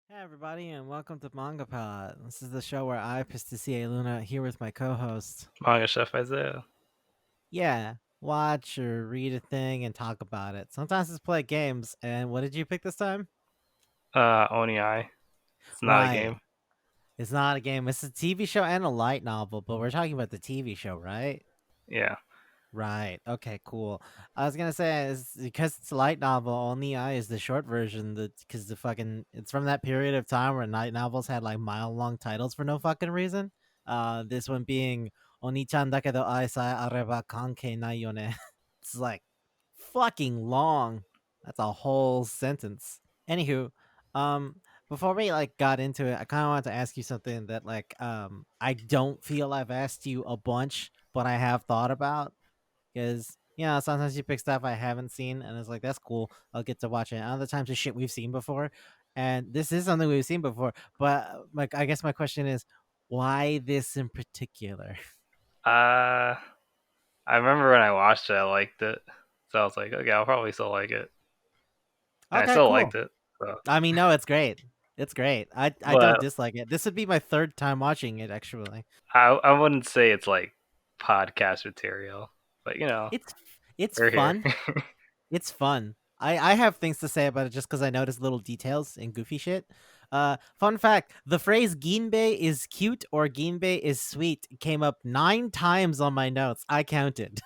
Hey everybody, and welcome to Manga Palate. This is the show where I, Pisticia Luna, here with my co-host. Manga Chef Isaiah. Yeah, watch or read a thing and talk about it. Sometimes it's play games. And what did you pick this time? Onii. It's not a Right, game. it's not a game. It's a TV show and a light novel, but we're talking about the TV show, right? Yeah. Right. Okay. Cool. I was gonna say is because it's a light novel. Onii is the short version. Because the fucking it's from that period of time where light novels had like mile long titles for no fucking reason. This one being Oni-chan dakedo ai sa areba kanke nai yo ne. It's like fucking long. That's a whole sentence. Anywho, um, before we like got into it, I kind of wanted to ask you something that I don't feel I've asked you a bunch, but I have thought about because sometimes you pick stuff I haven't seen, and it's like that's cool. I'll get to watch it. And other times it's shit we've seen before, and this is something we've seen before. But like, I guess my question is, why this in particular? Uh, I remember when I watched it, I liked it. So I was like, okay, I'll probably still like it. And I Okay, still liked cool. it. So, I mean, no, it's great. It's great. I don't but dislike it. This would be my third time watching it. Actually, I wouldn't say it's like podcast material. But it's it's we're here. fun. It's fun. I have things to say about it just because I noticed little details and goofy shit. Fun fact: the phrase "ginbei is cute" or "ginbei is sweet" came up 9 times on my notes. I counted.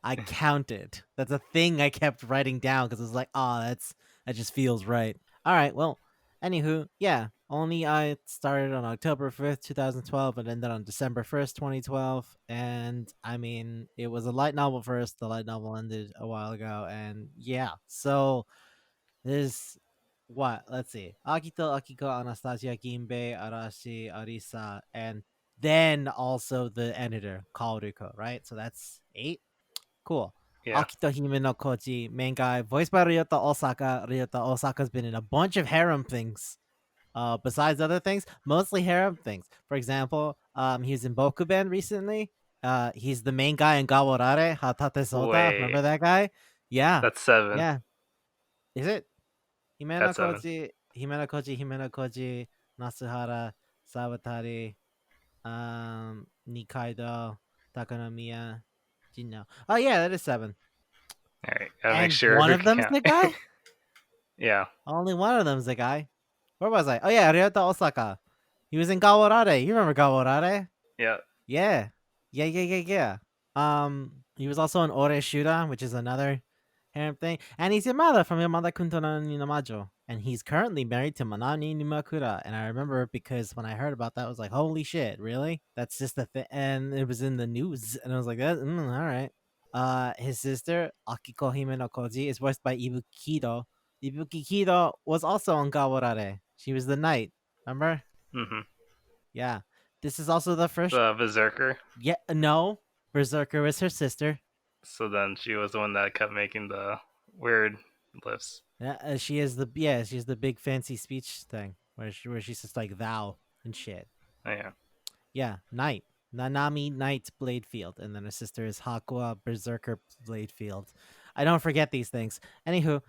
I counted. That's a thing I kept writing down because it was like, oh, that just feels right. All right. Well, anywho, yeah. Only I started on October 5th, 2012, and ended on December 1st, 2012. And I mean, it was a light novel first. The light novel ended a while ago. And yeah, so there's what? Let's see. Akito, Akiko, Anastasia, Ginbei, Arashi, Arisa, and then also the editor, Kaoruko, right? So that's 8. Cool. Yeah. Akito Hime no Koji, main guy, voiced by Ryota Osaka. Ryota Osaka's been in a bunch of harem things. Besides other things, mostly harem things. For example, he was in Bokuben recently. He's the main guy in Gaworare, Hatate Sota. Wait. Remember that guy? Yeah, That's 7. yeah. Is it Himeno That's 7. Koji, Himeno Koji, Himeno Koji, Nasuhara, Sawatari, Nikaido, Takanomiya, Jinno? Oh yeah, that is 7. Alright. Gotta make And sure one who of can them's count. the guy. Yeah. Only one of them's the guy. Where was I? Oh yeah, Ryota Osaka. He was in Gaworare. You remember Gaworare? Yeah. Yeah. Yeah. He was also in Ore Shura, which is another harem thing. And he's Yamada from Yamada Kunto no Ninamajo. And he's currently married to Manani Nimakura. And I remember because when I heard about that, I was like, holy shit, really? That's just the thing. And it was in the news. And I was like, all right. His sister, Akiko Hime no Koji, is voiced by Ibuki Kido. Ibuki Kido was also on Gaworare. She was the knight. Remember? Mm-hmm. Yeah. This is also the first. The Berserker. Yeah, no. Berserker was her sister. So then she was the one that kept making the weird lifts. Yeah, she's the big fancy speech thing where she's just like thou and shit. Oh, yeah. Yeah, Knight. Nanami Knight Bladefield, and then her sister is Hakua Berserker Bladefield. I don't forget these things. Anywho,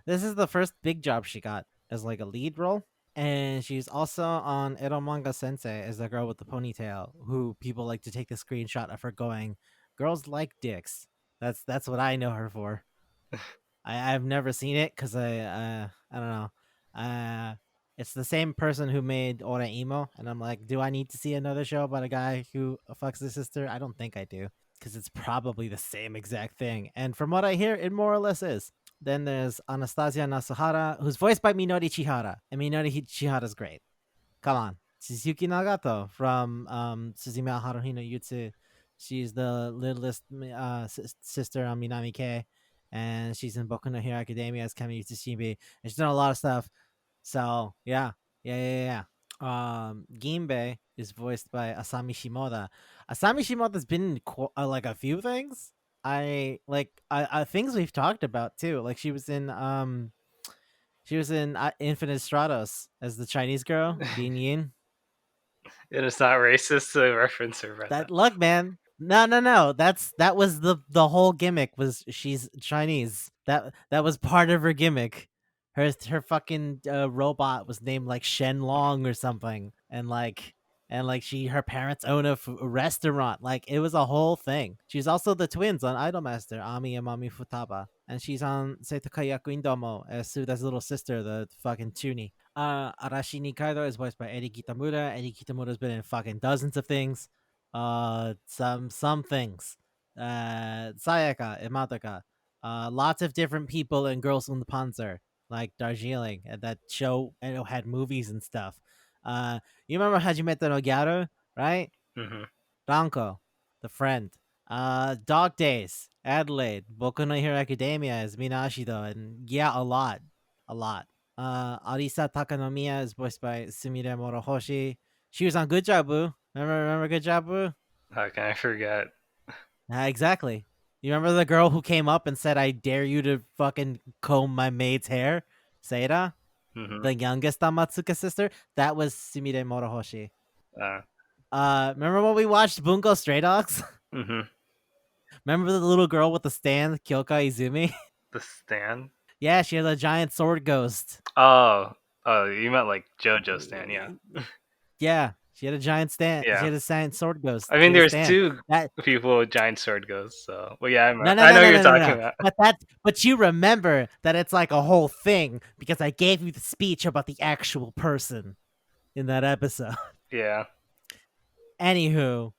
this is the first big job she got as like a lead role, and she's also on Ero Manga Sensei as the girl with the ponytail, who people like to take the screenshot of her going, "Girls like dicks." That's what I know her for. I've never seen it because I don't know. It's the same person who made Ora Imo, and I'm like, do I need to see another show about a guy who fucks his sister? I don't think I do, because it's probably the same exact thing. And from what I hear, it more or less is. Then there's Anastasia Nasuhara, who's voiced by Minori Chihara, and Chihara's great. Come on. Suzuki Nagato from Suzumiya Haruhi no Yutsu. She's the littlest sister on Minami K, and she's in Boku no Hero Academia as Kami Utsushimi. And she's done a lot of stuff. So yeah, yeah. Ginbei is voiced by Asami Shimoda. Asami Shimoda's been in like a few things. I things we've talked about too. Like she was in Infinite Stratos as the Chinese girl, Lin Yin. And it's not racist to reference her by That that. look, man. No. That was the whole gimmick was she's Chinese. That was part of her gimmick. Her fucking robot was named like Shen Long or something, and she her parents own a restaurant. Like it was a whole thing. She's also the twins on Idolmaster, Ami and Mami Futaba, and she's on Seitokai Indomo as Suda's little sister, the fucking Chuni. Arashi Nikaido is voiced by Eddie Kitamura. Eddie Kitamura's been in fucking dozens of things. Some things. Sayaka, Imataka. Lots of different people in Girls on the Panzer, like Darjeeling, and that show had movies and stuff. You remember Hajimete no Gyaru, right? Hmm. Ranko, the friend. Dog Days, Adelaide, Boku no Hero Academia is Minashido, and yeah, a lot. Arisa Takanomiya is voiced by Sumire Morohoshi. She was on Good Job Boo. Remember Good Job Boo? How can I forget? Exactly. You remember the girl who came up and said, "I dare you to fucking comb my maid's hair"? Seira, Hmm. the youngest Amatsuka sister. That was Sumire Morohoshi. Uh, Remember when we watched Bungo Stray Dogs? hmm. Remember the little girl with the stand, Kyoka Izumi? The stand. Yeah, she has a giant sword ghost. Oh, oh, you meant like JoJo stand, yeah, Yeah, she had a giant stand. She yeah. had a giant sword ghost. I She mean, had a there's stand. two That people with giant sword ghosts. So, well, yeah, no, no, I no, know who no, you're no, no, talking no. about. But you remember that it's like a whole thing because I gave you the speech about the actual person in that episode. Yeah. Anywho,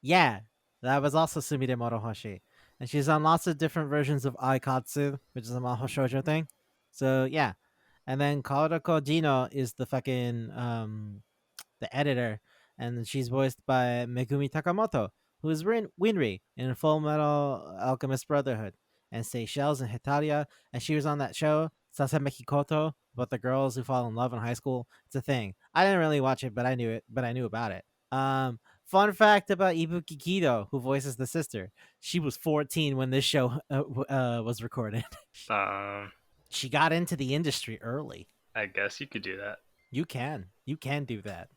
yeah, that was also Sumire Morohoshi, and she's on lots of different versions of Aikatsu, which is a Maho Shoujo thing. So yeah, and then Kaorako Jino is the fucking the editor, and she's voiced by Megumi Takamoto, who is Winry in Full Metal Alchemist Brotherhood, and Seychelles and Hetaria, and she was on that show Sasameki Koto about the girls who fall in love in high school. It's a thing. I didn't really watch it, but I knew it. But I knew about it. Fun fact about Ibuki Kido, who voices the sister. She was 14 when this show was recorded. Um, She got into the industry early. I guess you could do that. You can do that.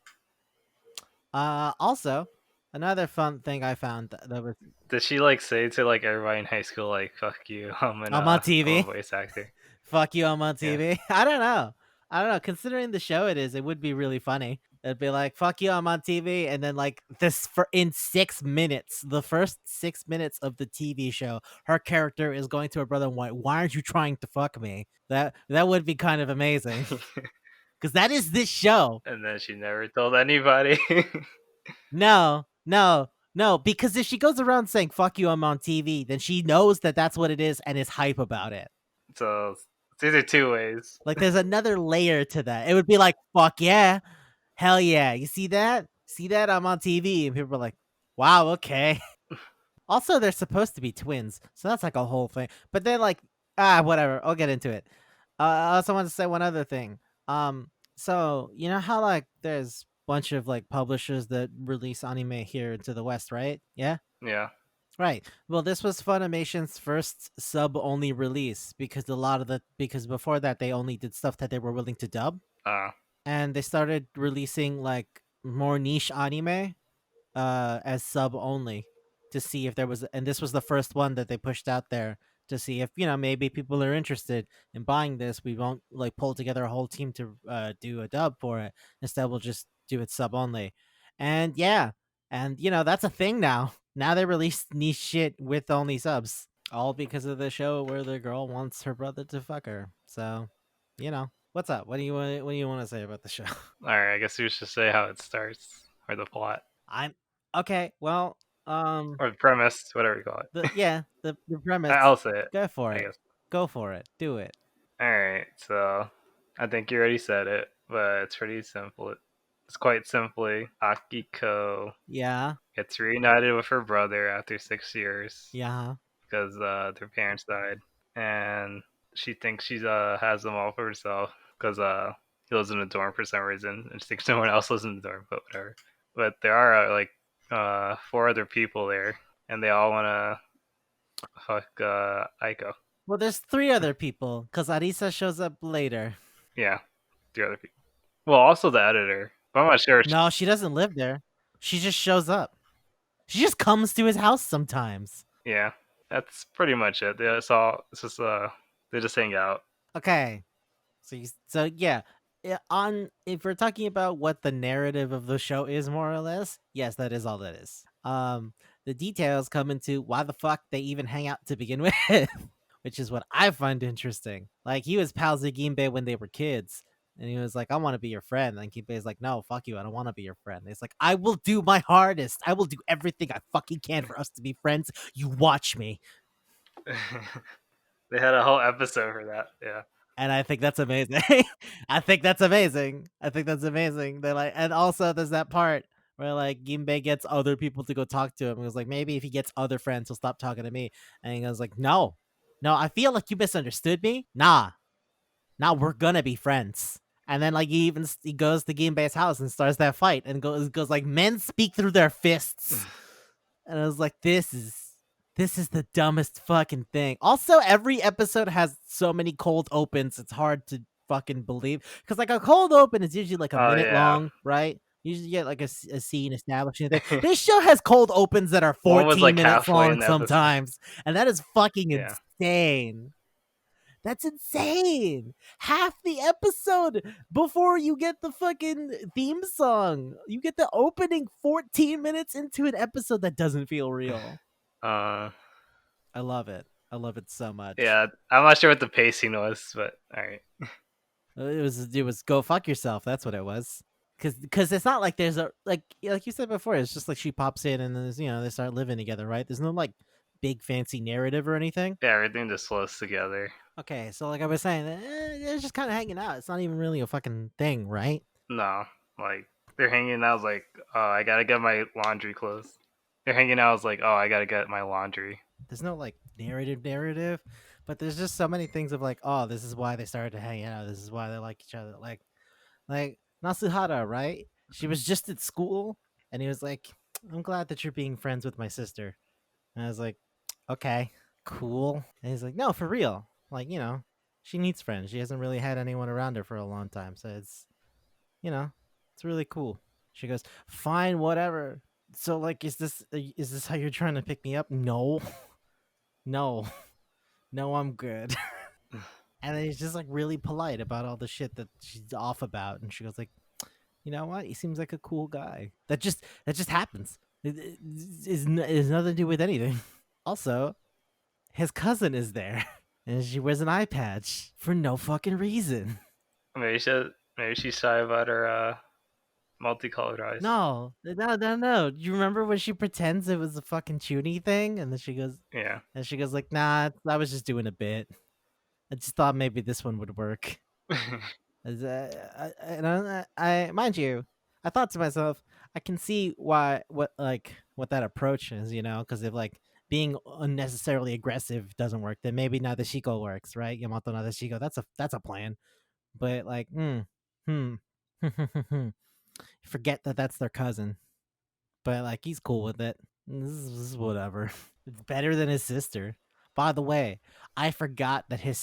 Also, another fun thing I found that was Did she like say to like everybody in high school like "fuck you"? I'm on I'm a TV. voice actor. Fuck you, I'm on Yeah. TV. I don't know. I don't know. Considering the show it would be really funny. It'd be like, fuck you, I'm on TV. And then, like, this for in 6 minutes, the first 6 minutes of the TV show, her character is going to her brother and why aren't you trying to fuck me? That would be kind of amazing. Because that is this show. And then she never told anybody. No, because if she goes around saying "fuck you," I'm on TV, then she knows that that's what it is and is hype about it. So it's either two ways. Like, there's another layer to that. It would be like, "Fuck yeah, hell yeah!" You see that? See that? I'm on TV, and people are like, "Wow, okay." Also, they're supposed to be twins, so that's like a whole thing. But then, like, whatever. I'll get into it. I also want to say one other thing. So you know how like there's bunch of like publishers that release anime here into the West, right? Yeah. Yeah. Right. Well, this was Funimation's first sub only release because because before that they only did stuff that they were willing to dub, Uh. and they started releasing like more niche anime as sub only to see if there was, and this was the first one that they pushed out there to see if maybe people are interested in buying this. We won't like pull together a whole team to do a dub for it. Instead, we'll just do it sub only, and yeah, and that's a thing now. Now they release niche shit with only subs, all because of the show where the girl wants her brother to fuck her. So, you know. What's up? What do you want to say about the show? All right, I guess we should say how it starts or the plot I'm okay. Well, or the premise, whatever you call it. the premise. I'll say it, Go for I it. guess. Go for it. Do it. All right, so I think you already said it, but it's pretty simple. It's quite simply Akiko Yeah. gets reunited with her brother after 6 years Yeah. because their parents died, and she thinks she has them all for herself because he lives in a dorm for some reason, and she thinks no one else lives in the dorm, but whatever. But there are four other people there, and they all want to fuck Aiko. Well, there's three other people because Arisa shows up later. Yeah, the other people. Well, also the editor. But I'm not sure. No, she doesn't live there. She just shows up. She just comes to his house sometimes. Yeah, that's pretty much it. Yeah, it's all. It's just they just hang out. Okay. So yeah, on if we're talking about what the narrative of the show is more or less, yes, that is all that is. The details come into why the fuck they even hang out to begin with, which is what I find interesting. Like he was pals with Ginbei when they were kids, and he was like, "I want to be your friend." And Ginbei's like, "No, fuck you, I don't want to be your friend." And he's like, "I will do my hardest. I will do everything I fucking can for us to be friends. You watch me." They had a whole episode for that. Yeah. And I think that's amazing. I think that's amazing. I think that's amazing. They're like, and also there's that part where like Ginbei gets other people to go talk to him. He was like, maybe if he gets other friends, he'll stop talking to me. And he goes like, no, no, I feel like you misunderstood me. Nah, nah, we're gonna be friends. And then like he goes to Ginbei's house and starts that fight and goes like, men speak through their fists. And I was like, this is the dumbest fucking thing. Also, every episode has so many cold opens. It's hard to fucking believe because like a cold open is usually like a Oh minute yeah. long, right? You usually get like a scene establishing a thing. This show has cold opens that are One was 14 like minutes halfway long in the episode. sometimes, and that is fucking Yeah. insane. That's insane. Half the episode before you get the fucking theme song. You get the opening 14 minutes into an episode that doesn't feel real. Uh. I love it. I love it so much. Yeah. I'm not sure what the pacing was, but all right. It was go fuck yourself. That's what it was. Cause it's not like there's a like you said before. It's just like she pops in and then there's, they start living together, right? There's no like big fancy narrative or anything. Yeah, everything just flows together. Okay, so like I was saying, they're just kind of hanging out. It's not even really a fucking thing, right? No, like they're hanging out. I was like, oh, I gotta get my laundry clothes. They're hanging out. I was like, oh, I gotta get my laundry. There's no like narrative, but there's just so many things of like, oh, this is why they started to hang out. This is why they like each other. Like Nasuhara, right? She was just at school, and he was like, "I'm glad that you're being friends with my sister." And I was like, "Okay, cool." And he's like, "No, for real. Like, she needs friends. She hasn't really had anyone around her for a long time, so you know, it's really cool." She goes, "Fine, whatever." So, like, is this how you're trying to pick me up? No, no, no, I'm good. And then he's just like really polite about all the shit that she's off about, and she goes like, "You know what? He seems like a cool guy." That just happens. It has nothing to do with anything. Also, his cousin is there, and she wears an eye patch for no fucking reason. Maybe she's shy about her multicolored eyes. No, no, no, no. Do you remember when she pretends it was a fucking Chuny thing, and then Yeah. she goes like, "Nah, I was just doing a bit. I just thought maybe this one would work." Mind you, I thought to myself, I can see what that approach is, because if like being unnecessarily aggressive doesn't work, then maybe Nadeshiko works, right? Yamato Nadeshiko, that's a plan. But like, hmm, forget that that's their cousin. But like, he's cool with it. This is whatever. It's better than his sister. By the way, I forgot that his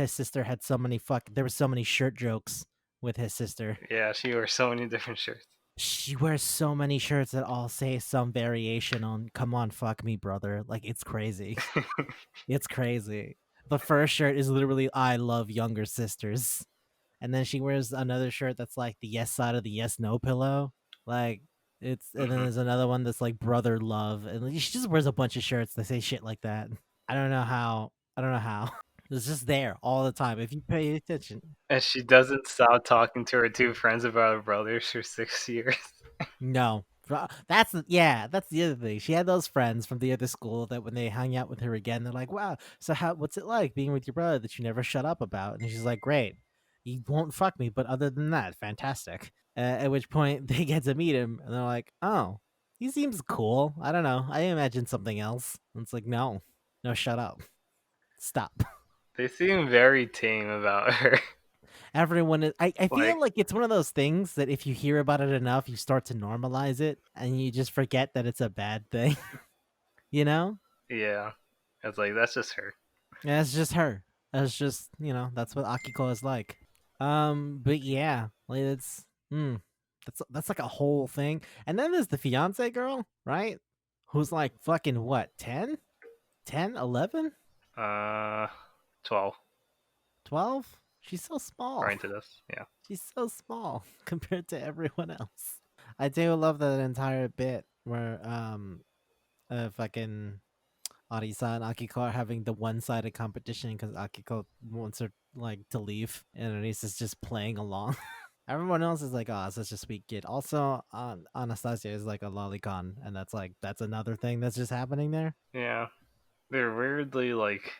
sister had so many there were so many shirt jokes with his sister. Yeah, she wears so many different shirts. She wears so many shirts that all say some variation on "Come on, fuck me, brother." Like it's crazy. It's crazy. The first shirt is literally "I love younger sisters," and then she wears another shirt that's like the yes side of the yes no pillow. Like and then Hmm. there's another one that's like brother love, and she just wears a bunch of shirts that say shit like that. I don't know how. I don't know how. It's just there all the time if you pay attention. And she doesn't stop talking to her two friends about her brothers for 6 years. No. That's the other thing. She had those friends from the other school that when they hung out with her again, they're like, "Wow, so what's it like being with your brother that you never shut up about?" And she's like, "Great, he won't fuck me, but other than that, fantastic." At which point they get to meet him, and they're like, "Oh, he seems cool. I don't know. I imagine something else." And it's like, no, no, shut up, stop. They seem very tame about her. Everyone is. I feel Like, like it's one of those things that if you hear about it enough, you start to normalize it, and you just forget that it's a bad thing. You know? yeah. It's like, that's just her. Yeah, it's just her. That's just that's what Akiko is like. But yeah, like that's like a whole thing. And then there's the fiance girl, right? Who's like fucking what, 10? 10, 11, Uh, 12, 12? She's so small. according to this. Yeah. She's so small compared to everyone else. I do love that entire bit where fucking Arisa and Akiko are having the one-sided competition because Akiko wants her like to leave, and Arisa's just playing along. Everyone else is like, "Oh, such a sweet kid." Also, Anastasia is like a lolicon, and that's another thing that's just happening there. Yeah. They're weirdly like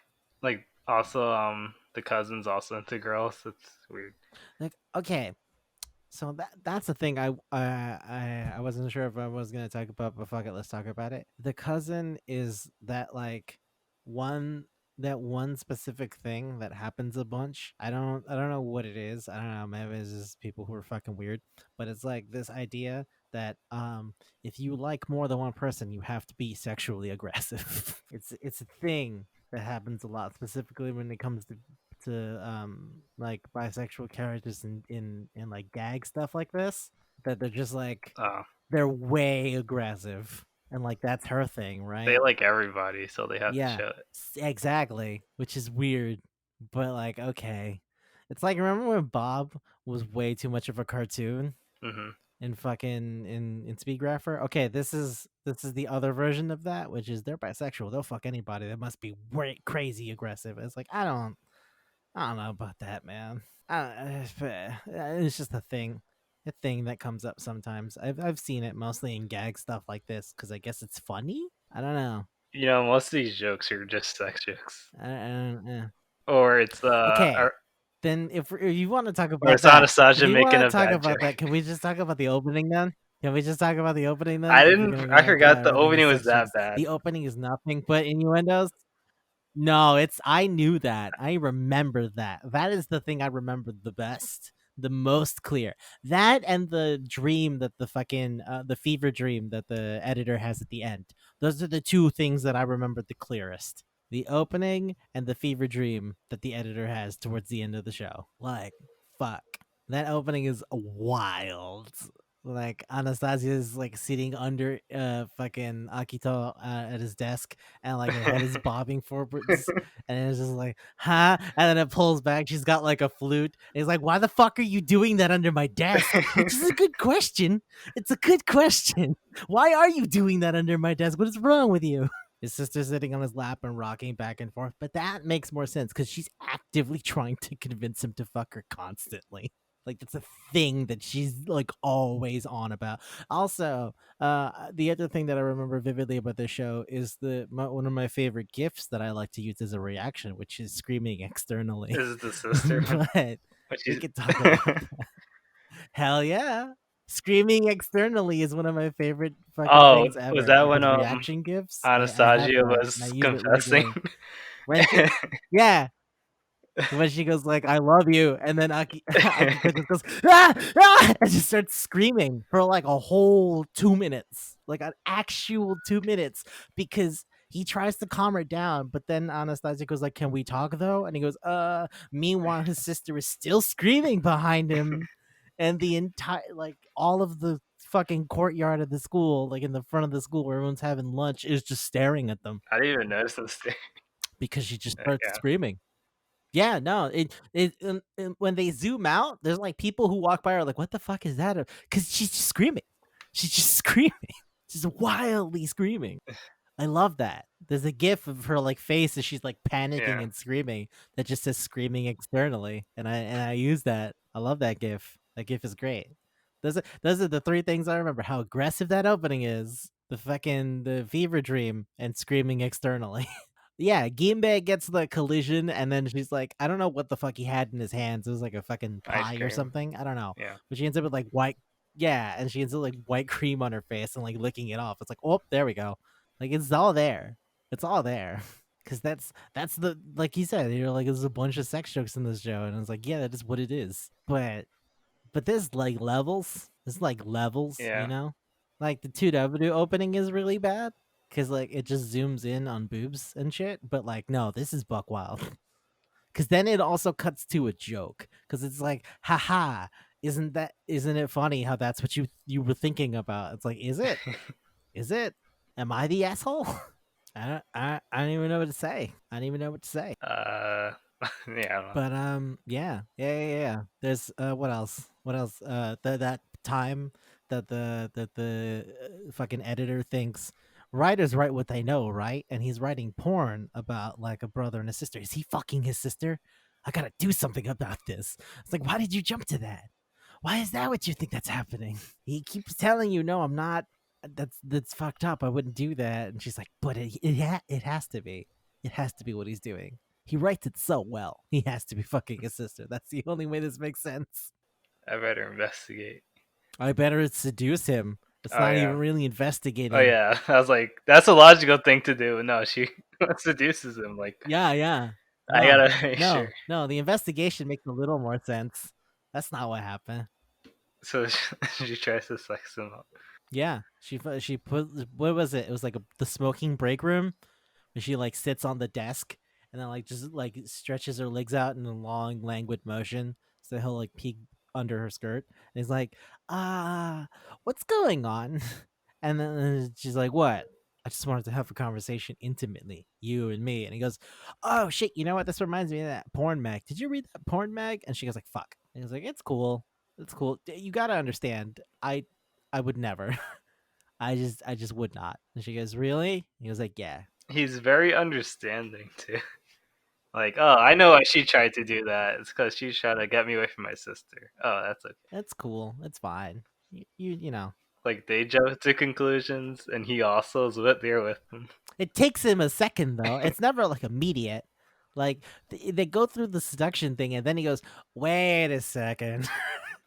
also, the cousin's also into girls. It's weird. Like, okay, so that's the thing I wasn't sure if I was gonna talk about, but fuck it, let's talk about it. The cousin is that like one that one specific thing that happens a bunch. I don't know what it is. I don't know. Maybe it's just people who are fucking weird. But it's like this idea that if you like more than one person, you have to be sexually aggressive. It's a thing that happens a lot, specifically when it comes to like bisexual characters in like gag stuff like this, that they're just like Uh, they're way aggressive, and like that's her thing, they right? like everybody, so they have to Yeah, show it. exactly, which is weird, but like okay. It's like, remember when Bob was way too much of a cartoon Hmm. in fucking in Speedgrapher? Okay, this is the other version of that, which is they're bisexual, they'll fuck anybody, that must be way crazy aggressive. It's like I don't know about that, man. It's just a thing that comes up sometimes. I've seen it mostly in gag stuff like this because I guess it's funny. I don't know. Most of these jokes are just sex jokes, Eh. or Okay, then if you want to talk or about it's that, if Anastasia you making want a to talk bad about joke. that, can we just talk about the opening then? Can we just talk about the opening then? I If you're didn't. gonna go I like, forgot the everything is opening was sex that jokes, bad. the opening is nothing but innuendos. No, I knew that. I remember that. That is the thing I remember the best, the most clear. That and the dream that the fever dream that the editor has at the end. Those are the two things that I remember the clearest. The opening and the fever dream that the editor has towards the end of the show. Like, fuck. That opening is wild. Like Anastasia is like sitting under fucking Akito at his desk, and like her head is bobbing forwards, and it's just like, huh? And then it pulls back. She's got like a flute. And he's like, why the fuck are you doing that under my desk? Which is a good question. It's a good question. Why are you doing that under my desk? What is wrong with you? His sister's sitting on his lap and rocking back and forth, but that makes more sense because she's actively trying to convince him to fuck her constantly. Like that's a thing that she's like always on about. Also, the other thing that I remember vividly about this show is one of my favorite gifs that I like to use as a reaction, which is screaming externally. This is the sister one. But But we she's could talk about that. Hell yeah. Screaming externally is one of my favorite fucking oh, things was ever that when because reaction gifs, I have Anastasia that and I was use it confessing? regularly. When she, yeah, when she goes like "I love you," and then Akiko just goes ah, ah, and just starts screaming for like a whole 2 minutes, like an actual 2 minutes, because he tries to calm her down, but then Anastasia goes like, "Can we talk though?" And he goes, Meanwhile, his sister is still screaming behind him, and the entire like all of the fucking courtyard of the school, like in the front of the school where everyone's having lunch, is just staring at them I didn't even notice this thing. because she just starts Yeah. screaming. Yeah, no, when they zoom out, there's like people who walk by are like, "What the fuck is that?" Because she's just screaming. She's just screaming. She's wildly screaming. I love that. There's a gif of her like face as she's like panicking Yeah, and screaming that just says screaming externally. And I use that. I love that gif. That gif is great. Those are the three things I remember. How aggressive that opening is. The fever dream and screaming externally. Yeah, Ginbei gets the collision, and then she's like, I don't know what the fuck he had in his hands. It was like a fucking ice pie or cream. something. I don't know. Yeah. But she ends up with like white, yeah, and she ends up like white cream on her face and like licking it off. It's like, oh, there we go. Like it's all there. It's all there. Cause that's the like you said, you're like there's a bunch of sex jokes in this show, and it's like, yeah, that is what it is. But there's like levels. There's like levels, you Yeah. know? Like the 2W opening is really bad because like it just zooms in on boobs and shit. But like, no, this is buck wild. Cause then it also cuts to a joke. Cause it's like, haha, isn't it funny how that's what you were thinking about? It's like, is it? Is it? Am I the asshole? I don't even know what to say. I don't even know what to say. uh, yeah, I don't know. But yeah. There's what else? What else? That time that the fucking editor thinks writers write what they know, right? And he's writing porn about like a brother and a sister. Is he fucking his sister? I gotta do something about this. It's like, why did you jump to that? Why is that what you think that's happening? He keeps telling you, no, I'm not. That's fucked up. I wouldn't do that. And she's like, but it has to be. It has to be what he's doing. He writes it so well. He has to be fucking his sister. That's the only way this makes sense. I better investigate. I better seduce him. It's Oh not even yeah. really Oh investigating. yeah. I was like, that's a logical thing to do. No, she seduces him. Like, Yeah. I No, gotta make sure. no. The investigation makes a little more sense. That's not what happened. So she tries to sex him up. Yeah, she put what was it? It was like the smoking break room when she like sits on the desk and then like just like stretches her legs out in a long languid motion so he'll like peek under her skirt and he's like what's going on and then she's like what I just wanted to have a conversation intimately you and me and he goes oh shit you know what this reminds me of that porn mag did you read that porn mag and she goes like fuck and he's like it's cool you gotta understand I would never I just would not and she goes really he was like yeah. He's very understanding too. Like, oh, I know why she tried to do that. It's because she's trying to get me away from my sister. Oh, that's okay. It's cool. It's fine. You know. Like they jump to conclusions, and he also is with there with them. It takes him a second though. It's never like immediate. Like they go through the seduction thing and then he goes, "Wait a second."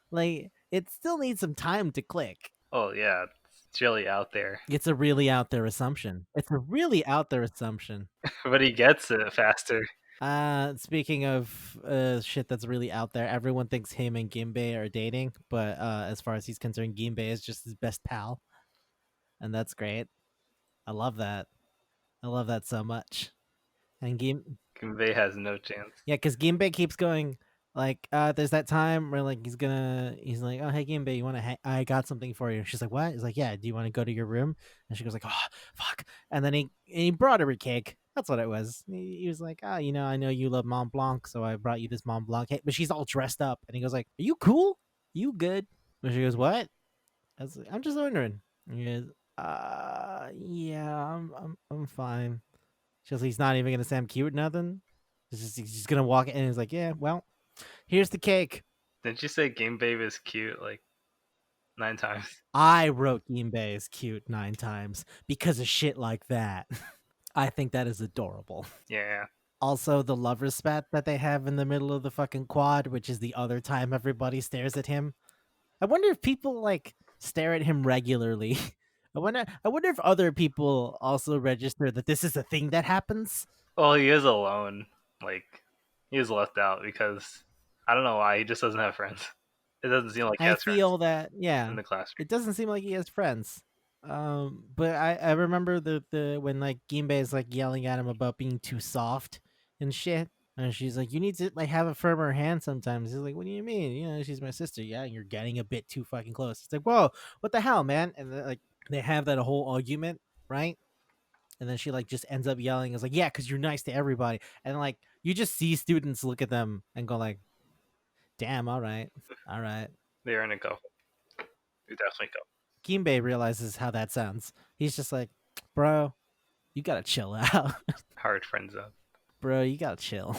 Like it still needs some time to click. Oh yeah, it's really out there, It's a really out there assumption. It's a really out there assumption. but he gets it faster. Speaking of shit that's really out there, everyone thinks him and Ginbei are dating, but as far as he's concerned, Ginbei is just his best pal, and that's great. I love that. I love that so much. And Convey has no chance. yeah, because Ginbei keeps going like, there's that time where like he's like, oh hey Ginbei, you want to? I got something for you. She's like, what? He's like, yeah. Do you want to go to your room? And she goes like, oh fuck. And then he brought her a cake. That's what it was. He was like, oh, I know you love Mont Blanc, so I brought you this Mont Blanc cake. But she's all dressed up, and he goes like, are you cool? You good? And she goes, what? I was like, I'm just wondering. And he goes, yeah, I'm fine. She's he's not even gonna say I'm cute or nothing. He's just gonna walk in and he's like, yeah, well, here's the cake. Didn't you say Game Babe is cute like 9 times? I wrote Ginbei is cute 9 times because of shit like that. I think that is adorable. Yeah. Also, the lover spat that they have in the middle of the fucking quad, which is the other time everybody stares at him. I wonder if people like stare at him regularly. I wonder if other people also register that this is a thing that happens. Well, he is alone. Like he is left out because I don't know why he just doesn't have friends. It doesn't seem like he I has friends feel that in yeah, the classroom. it doesn't seem like he has friends. But I remember the when like Ginbei is like yelling at him about being too soft and shit, and she's like, "You need to like have a firmer hand sometimes." He's like, "What do you mean? She's my sister. Yeah, you're getting a bit too fucking close." It's like, "Whoa, what the hell, man?" And then, like they have that whole argument, right? And then she like just ends up yelling, "Is like, yeah, because you're nice to everybody." And like you just see students look at them and go like, "Damn, all right, all right." They're in a couple. They definitely couple. Ginbei realizes how that sounds. He's just like, bro, You gotta chill out. Hard friend zone. Bro, you gotta chill.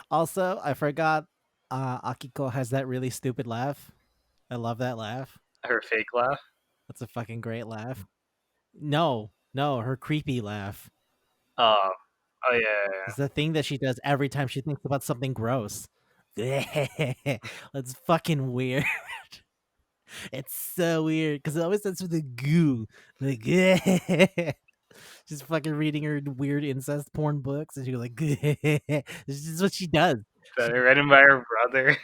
Also, I forgot Akiko has that really stupid laugh. I love that laugh. Her fake laugh. That's a fucking great laugh. No, no, her creepy laugh. Oh, oh yeah, yeah, It's yeah. the thing that she does every time she thinks about something gross. It's fucking weird. It's so weird because it always starts with a goo. Like, just fucking reading her weird incest porn books, and she goes like, this is what she does. That written by her brother.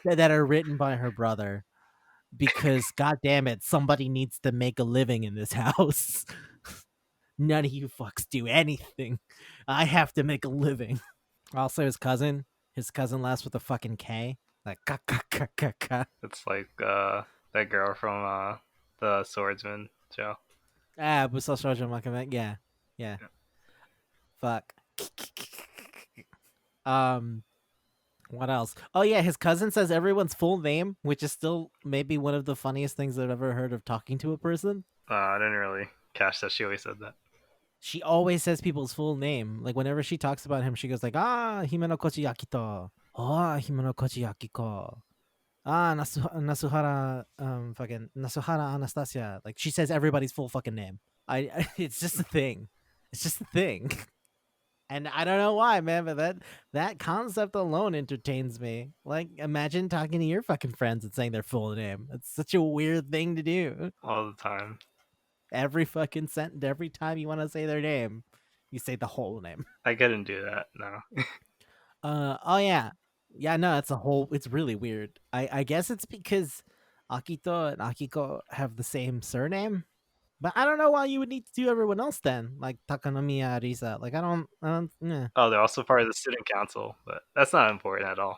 That are written by her brother. Because, god damn it, somebody needs to make a living in this house. None of you fucks do anything. I have to make a living. Also, his cousin laughs with a fucking K. Like, ka ka ka ka ka. It's like that girl from the Swordsman show. Ah, Busou Shoujo Makame. Yeah. Yeah. Fuck. Um, what else? Oh, yeah, his cousin says everyone's full name, which is still maybe one of the funniest things I've ever heard of talking to a person. I didn't really catch that. She always said that. She always says people's full name. Like whenever she talks about him, she goes like, "Ah, Himeno Kochi Akito. Ah, Himeno Kochi Akiko. Ah, Nasuhara, fucking Nasuhara Anastasia." Like she says everybody's full fucking name. It's just a thing. It's just a thing. And I don't know why, man, but that concept alone entertains me. Like, imagine talking to your fucking friends and saying their full name. It's such a weird thing to do. All the time. Every fucking sentence, every time you want to say their name, you say the whole name. I couldn't do that. No. Oh yeah. Yeah, no, it's really weird. I guess it's because Akito and Akiko have the same surname. But I don't know why you would need to do everyone else then, like Takanomiya Risa. Like I don't Oh, they're also part of the student council, but that's not important at all.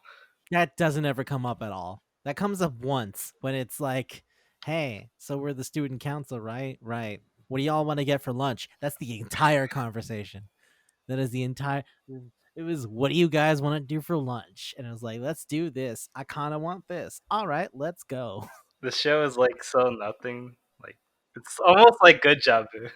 that doesn't ever come up at all. That comes up once when it's like, hey, so we're the student council, right? Right. What do y'all want to get for lunch? That's the entire conversation. That is the entire. It was, what do you guys want to do for lunch? And it was like, let's do this. I kind of want this. All right, let's go. The show is like so nothing. Like it's almost like Good Job, Boo.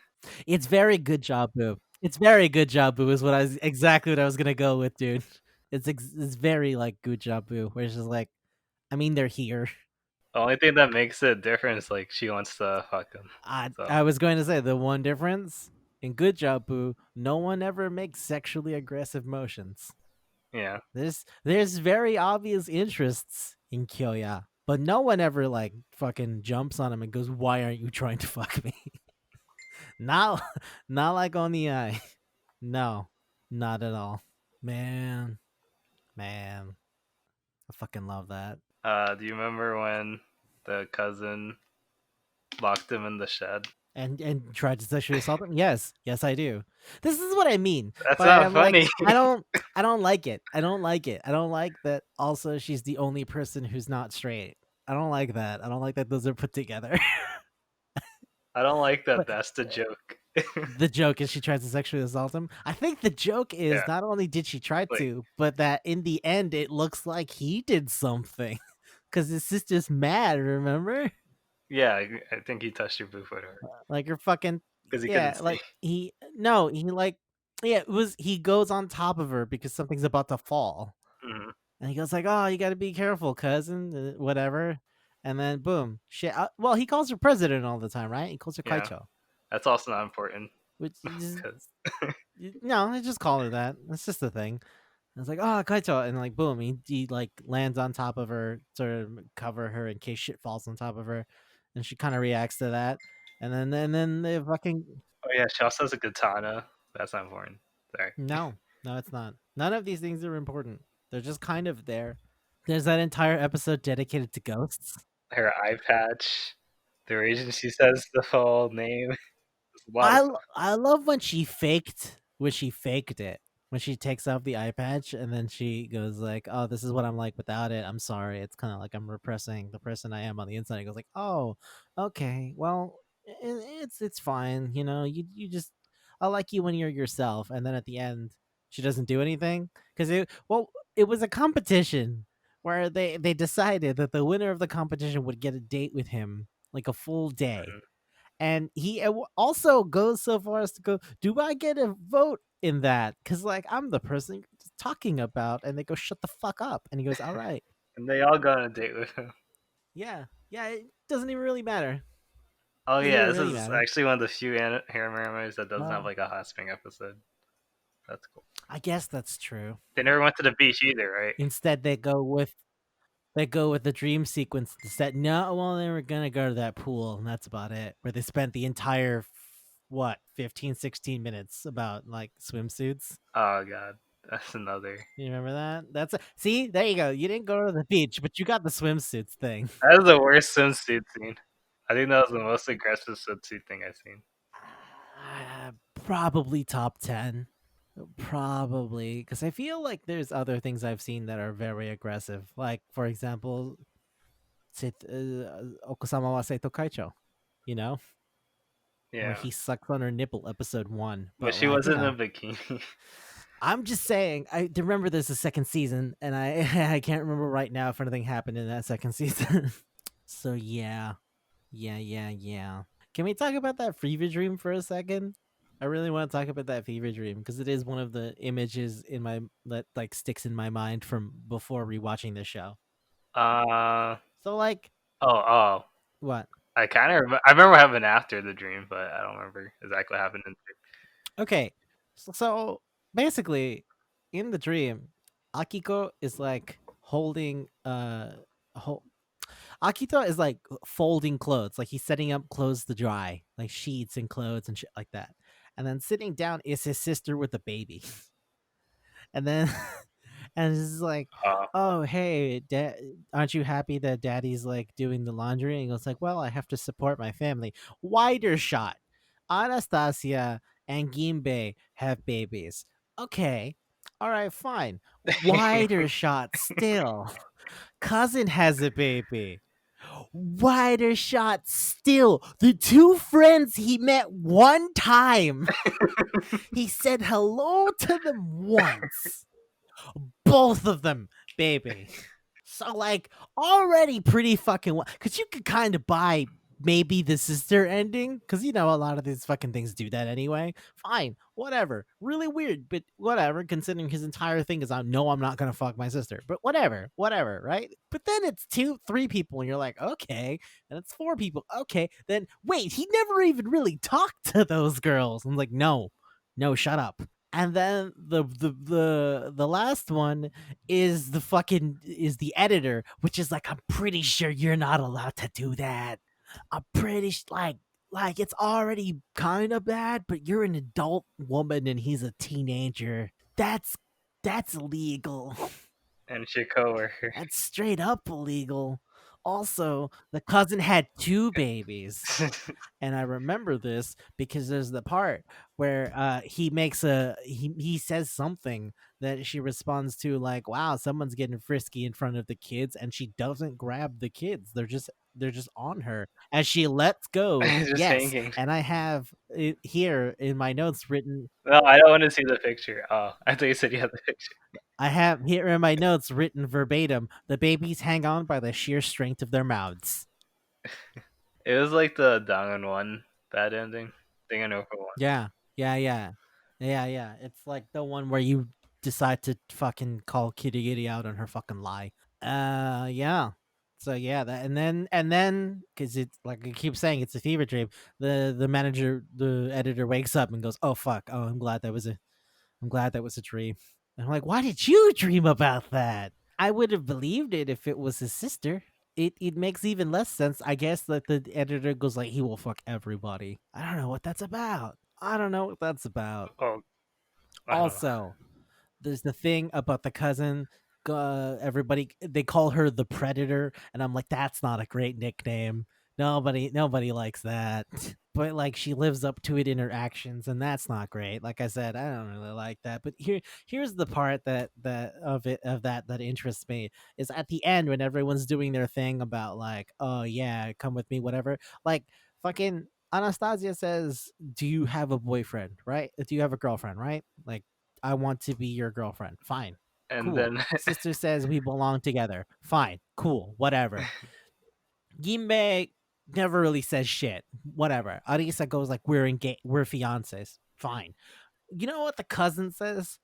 It's very good job, boo. It's very good job, boo. Is what I was exactly what I was gonna go with, dude. It's very like good job, boo. Where it's just like, I mean, they're here. The only thing that makes it different is like she wants to fuck him. So I was going to say the one difference in good job, boo. No one ever makes sexually aggressive motions. yeah, There's very obvious interests in Kyoya, but no one ever like fucking jumps on him and goes, "Why aren't you trying to fuck me?" not not like on the eye. No, not at all. Man, man, I fucking love that. do you remember when the cousin locked him in the shed? And tried to sexually assault him. Yes, yes, I do. This is what I mean. That's But not I'm like, funny. I don't like it. I don't like it. I don't like that. Also, she's the only person who's not straight. I don't like that. I don't like that those are put together. I don't like that. But That's the joke. the joke is she tries to sexually assault him. I think the joke is yeah, not only did she try like to, but that in the end it looks like he did something because his sister's mad. Remember, yeah, I think he touched your boob with her like you're fucking because he couldn't yeah. see. Like he no, he like yeah. It was he goes on top of her because something's about to fall, Mhm. and he goes like, "Oh, you got to be careful, cousin," whatever. And then boom, shit. Well, he calls her president all the time, right? He calls her Yeah, Kaicho, that's also not important which is because no, they just call her that. That's just the thing. And it's like, oh, Kaito, and like, boom, he like lands on top of her to cover her in case shit falls on top of her, and she kind of reacts to that, and then they fucking oh yeah, she also has a katana. That's not important. Sorry. no, no, it's not. None of these things are important. They're just kind of there. There's that entire episode dedicated to ghosts. Her eye patch. The reason she says the full name. There's a lot of I stuff. I love when she faked it. When she takes off the eye patch and then she goes like, "Oh, this is what I'm like without it. I'm sorry. It's kind of like I'm repressing the person I am on the inside." He goes like, "Oh, okay. Well, it's fine. You know, you just I like you when you're yourself." And then at the end, she doesn't do anything because it was a competition where they decided that the winner of the competition would get a date with him like a full day, Mhm. And he also goes so far as to go, "Do I get a vote in that? Because like I'm the person you're talking about." And they go, "Shut the fuck up." And he goes, "All right, And they all go on a date with him. yeah, yeah." It doesn't even really matter. Oh Doesn't yeah, even this really is matter. actually one of the few harem animes that doesn't have Well, like a hot spring episode. That's cool. I guess that's true. They never went to the beach either, right? Instead, they go with the dream sequence instead. No, well, they were gonna go to that pool, and that's about it. Where they spent the entire what 15, 16 minutes about like swimsuits. Oh god, that's another. You remember that? See, there you go. You didn't go to the beach, but you got the swimsuits thing. That was the worst swimsuit scene. I think that was the most aggressive swimsuit thing I've seen. Probably top 10. Probably, because I feel like there's other things I've seen that are very aggressive. Like, for example, Okusama wa Seito Kaicho, you know, where Yeah, he sucks on her nipple, episode 1. but But, she like, wasn't in a bikini. I'm just saying, I remember there's a second season, and I I can't remember right now if anything happened in that second season. So, yeah. Yeah, yeah, yeah. Can we talk about that fever dream for a second? I really want to talk about that fever dream because it is one of the images in my that like sticks in my mind from before rewatching the show. uh So like oh. what? I remember having after the dream, but I don't remember exactly what happened in the Okay. So basically in the dream, Akiko is like holding ho- Akito is like folding clothes, like he's setting up clothes to dry, like sheets and clothes and shit like that. And then sitting down is his sister with a baby. And then and it's like, dream. "Oh, hey, dad, aren't you happy that daddy's like doing the laundry?" And he goes like, "Well, I have to support my family." Wider shot. Anastasia and Gimbe have babies. Okay. All right, fine. Wider shot still. Cousin has a baby. Wider shot still. The two friends he met one time. He said hello to them once. Both of them, baby. So like already pretty fucking because you could kind of buy maybe the sister ending because you know a lot of these fucking things do that anyway. Fine, whatever. Really weird, but whatever. Considering his entire thing is, I know I'm not gonna fuck my sister, but whatever, right? But then it's 2, 3 people, and you're like, okay. Then it's 4 people, okay. Then wait, he never even really talked to those girls. I'm like, no, no, shut up. And then the last one is the editor, which is like, I'm pretty sure you're not allowed to do that. I'm pretty like it's already kind of bad, but you're an adult woman and he's a teenager. That's illegal. And she coworker. That's straight up illegal. Also, the cousin had 2 babies. And I remember this because there's the part where he says something that she responds to like, "Wow, someone's getting frisky in front of the kids," and she doesn't grab the kids. They're just on her as she lets go. Just Yes, hanging. and I have it here in my notes written. No, I don't want to see the picture. Oh, I thought you said you had the picture. I have here in my notes written verbatim: "The babies hang on by the sheer strength of their mouths." It was like the Dangan one bad ending. I think I know for one. Yeah, yeah, yeah, yeah. It's like the one where you decide to fucking call Kitty Kitty out on her fucking lie. Yeah. So yeah, that and then because it's like I keep saying, it's a fever dream. The editor wakes up and goes, "Oh fuck! Oh, I'm glad that was a dream." And I'm like, "Why did you dream about that?" I would have believed it if it was his sister. It makes even less sense, I guess, that the editor goes like, he will fuck everybody. I don't know what that's about. I don't know what that's about. Oh, I don't know. Also, there's the thing about the cousin. Everybody they call her the Predator, and I'm like, that's not a great nickname. Nobody likes that. But like she lives up to it in her actions, and that's not great. Like I said, I don't really like that. But here's the part that interests me is at the end when everyone's doing their thing about like, oh yeah, come with me, whatever. Like fucking Anastasia says, "Do you have a boyfriend? Right? Do you have a girlfriend? Right? Like, I want to be your girlfriend. Fine. And Cool." then Sister says we belong together. Fine. Cool. Whatever. Gimbe never really says shit. Whatever. Arisa goes like, we're fiancés. Fine. You know what the cousin says?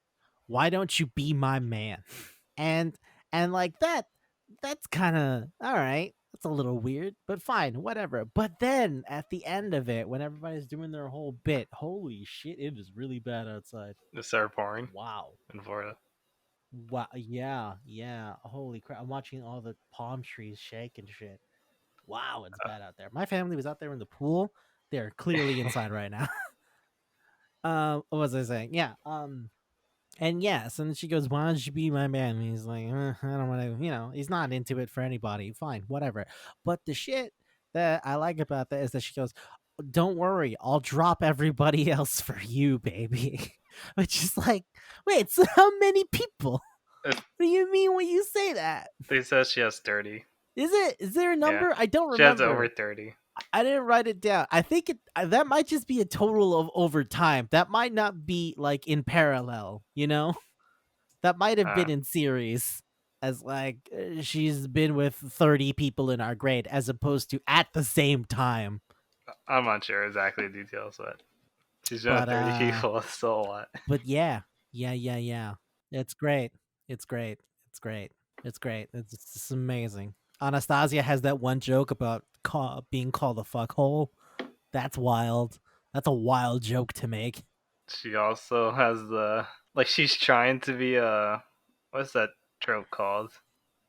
Why don't you be my man? And like that's kind of all right. That's a little weird, but fine, whatever. But then at the end of it, when everybody's doing their whole bit, holy shit, it is really bad outside. It started pouring Wow. in Florida. Wow. Yeah. Yeah. Holy crap. I'm watching all the palm trees shake and shit. Wow, it's bad out there. My family was out there in the pool. They're clearly inside right now. What was I saying? Yeah. And yes, and she goes, "Why don't you be my man?" And he's like, "I don't want to." He's not into it for anybody. Fine, whatever. But the shit that I like about that is that she goes, "Don't worry, I'll drop everybody else for you, baby." Which is like, wait, so how many people? It- What do you mean when you say that? They said she has 30. Is it? Is there a Yeah, number? I don't she has over remember. 30. I didn't write it down. I think that might just be a total of over time. That might not be like in parallel, That might have Uh, been in series as like she's been with 30 people in our grade as opposed to at the same time. I'm not sure exactly the details, but she's been with But 30 people. It's still a lot. yeah. Yeah, yeah, yeah. It's great. It's great. It's great. It's great. It's just amazing. Anastasia has that one joke about being called a fuckhole. That's wild. That's a wild joke to make. She also has the like she's trying to be a what's that trope called?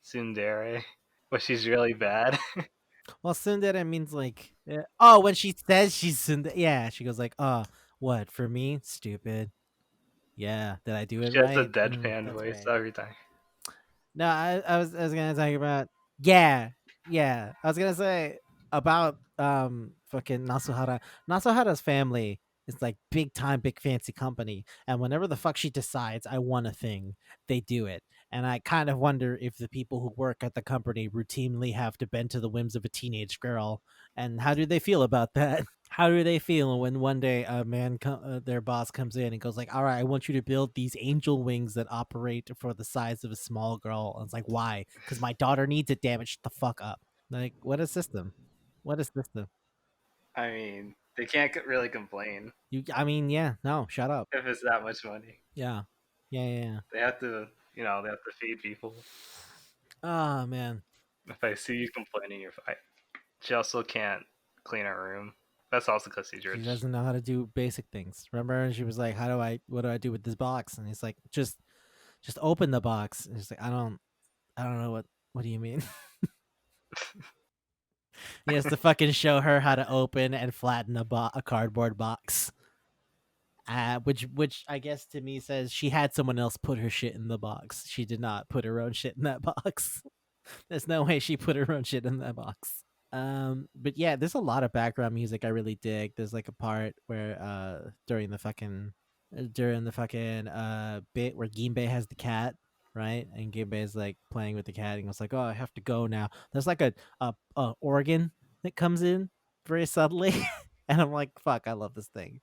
Tsundere, but she's really bad. Well, tsundere means like, oh, when she says she's tsundere, yeah, she goes like, oh, what for me? Stupid. Yeah, did I do it She has a right? deadpan That's voice right. every time. No, I was gonna talk about yeah, yeah. I was gonna say about fucking Nasuhara. Nasuhara's family is like big time, big fancy company, and whenever the fuck she decides I want a thing, they do it. And I kind of wonder if the people who work at the company routinely have to bend to the whims of a teenage girl, and how do they feel about that? How do they feel when one day a their boss comes in and goes like, "All right, I want you to build these angel wings that operate for the size of a small girl." And it's like, "Why? Because my daughter needs it. Damn it! Shut the fuck up." Like, what a system! What a system! I mean, they can't really complain I mean, yeah, no, shut up. if it's that much money. Yeah, yeah, yeah. Yeah. They have to, they have to feed people. Oh man, If I see you complaining, you're fine. She also can't clean her room. That's also because she's she rich. doesn't know how to do basic things. Remember, and she was like, What do I do with this box?" And he's like, Just open the box." And she's like, I don't know what do you mean?" He has to fucking show her how to open and flatten a cardboard box. Which I guess to me says she had someone else put her shit in the box. She did not put her own shit in that box. There's no way she put her own shit in that box. But yeah, there's a lot of background music I really dig. There's like a part where during the fucking bit where Ginbei has the cat, right? And Ginbei is like playing with the cat and goes like, "Oh, I have to go now." There's like a organ that comes in very subtly, and I'm like, "Fuck, I love this thing."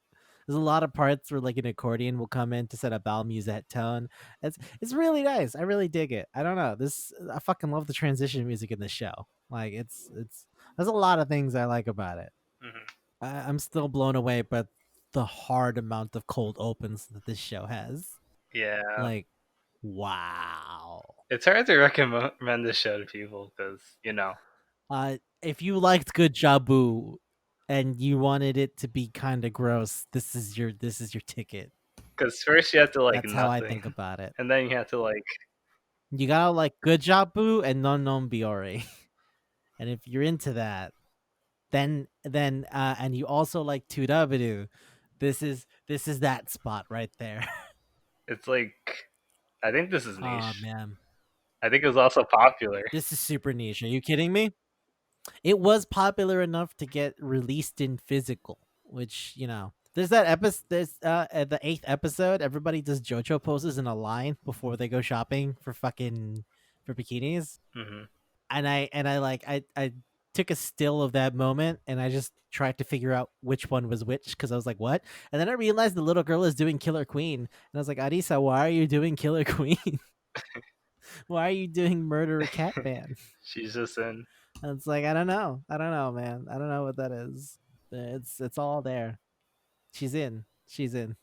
There's a lot of parts where like an accordion will come in to set a bal musette tone. It's really nice. I really dig it. I don't know. I fucking love the transition music in the show. Like it's there's a lot of things I like about it. Hmm. I'm still blown away by the hard amount of cold opens that this show has. Yeah, Like, wow. it's hard to recommend this show to people because If you liked Good Jabu and you wanted it to be kind of gross, this is your ticket. because first you have to like That's how I nothing, think about it. and then you have to like You gotta like Good Jabu and Non Non Biore. And if you're into that, then and you also like Tudabidu, this is that spot right there. it's like I think this is Oh niche. man. I think it was also popular This is super niche. Are you kidding me? It was popular enough to get released in physical, which, there's that episode there's at the 8th episode, everybody does JoJo poses in a line before they go shopping for bikinis. hmm And I like I took a still of that moment and I just tried to figure out which one was which because I was like, what? And then I realized the little girl is doing Killer Queen. And I was like, Arisa, why are you doing Killer Queen? Why are you doing Murder a Cat Man? She's just in. And it's like, I don't know, man. I don't know what that is. It's all there. She's in. She's in.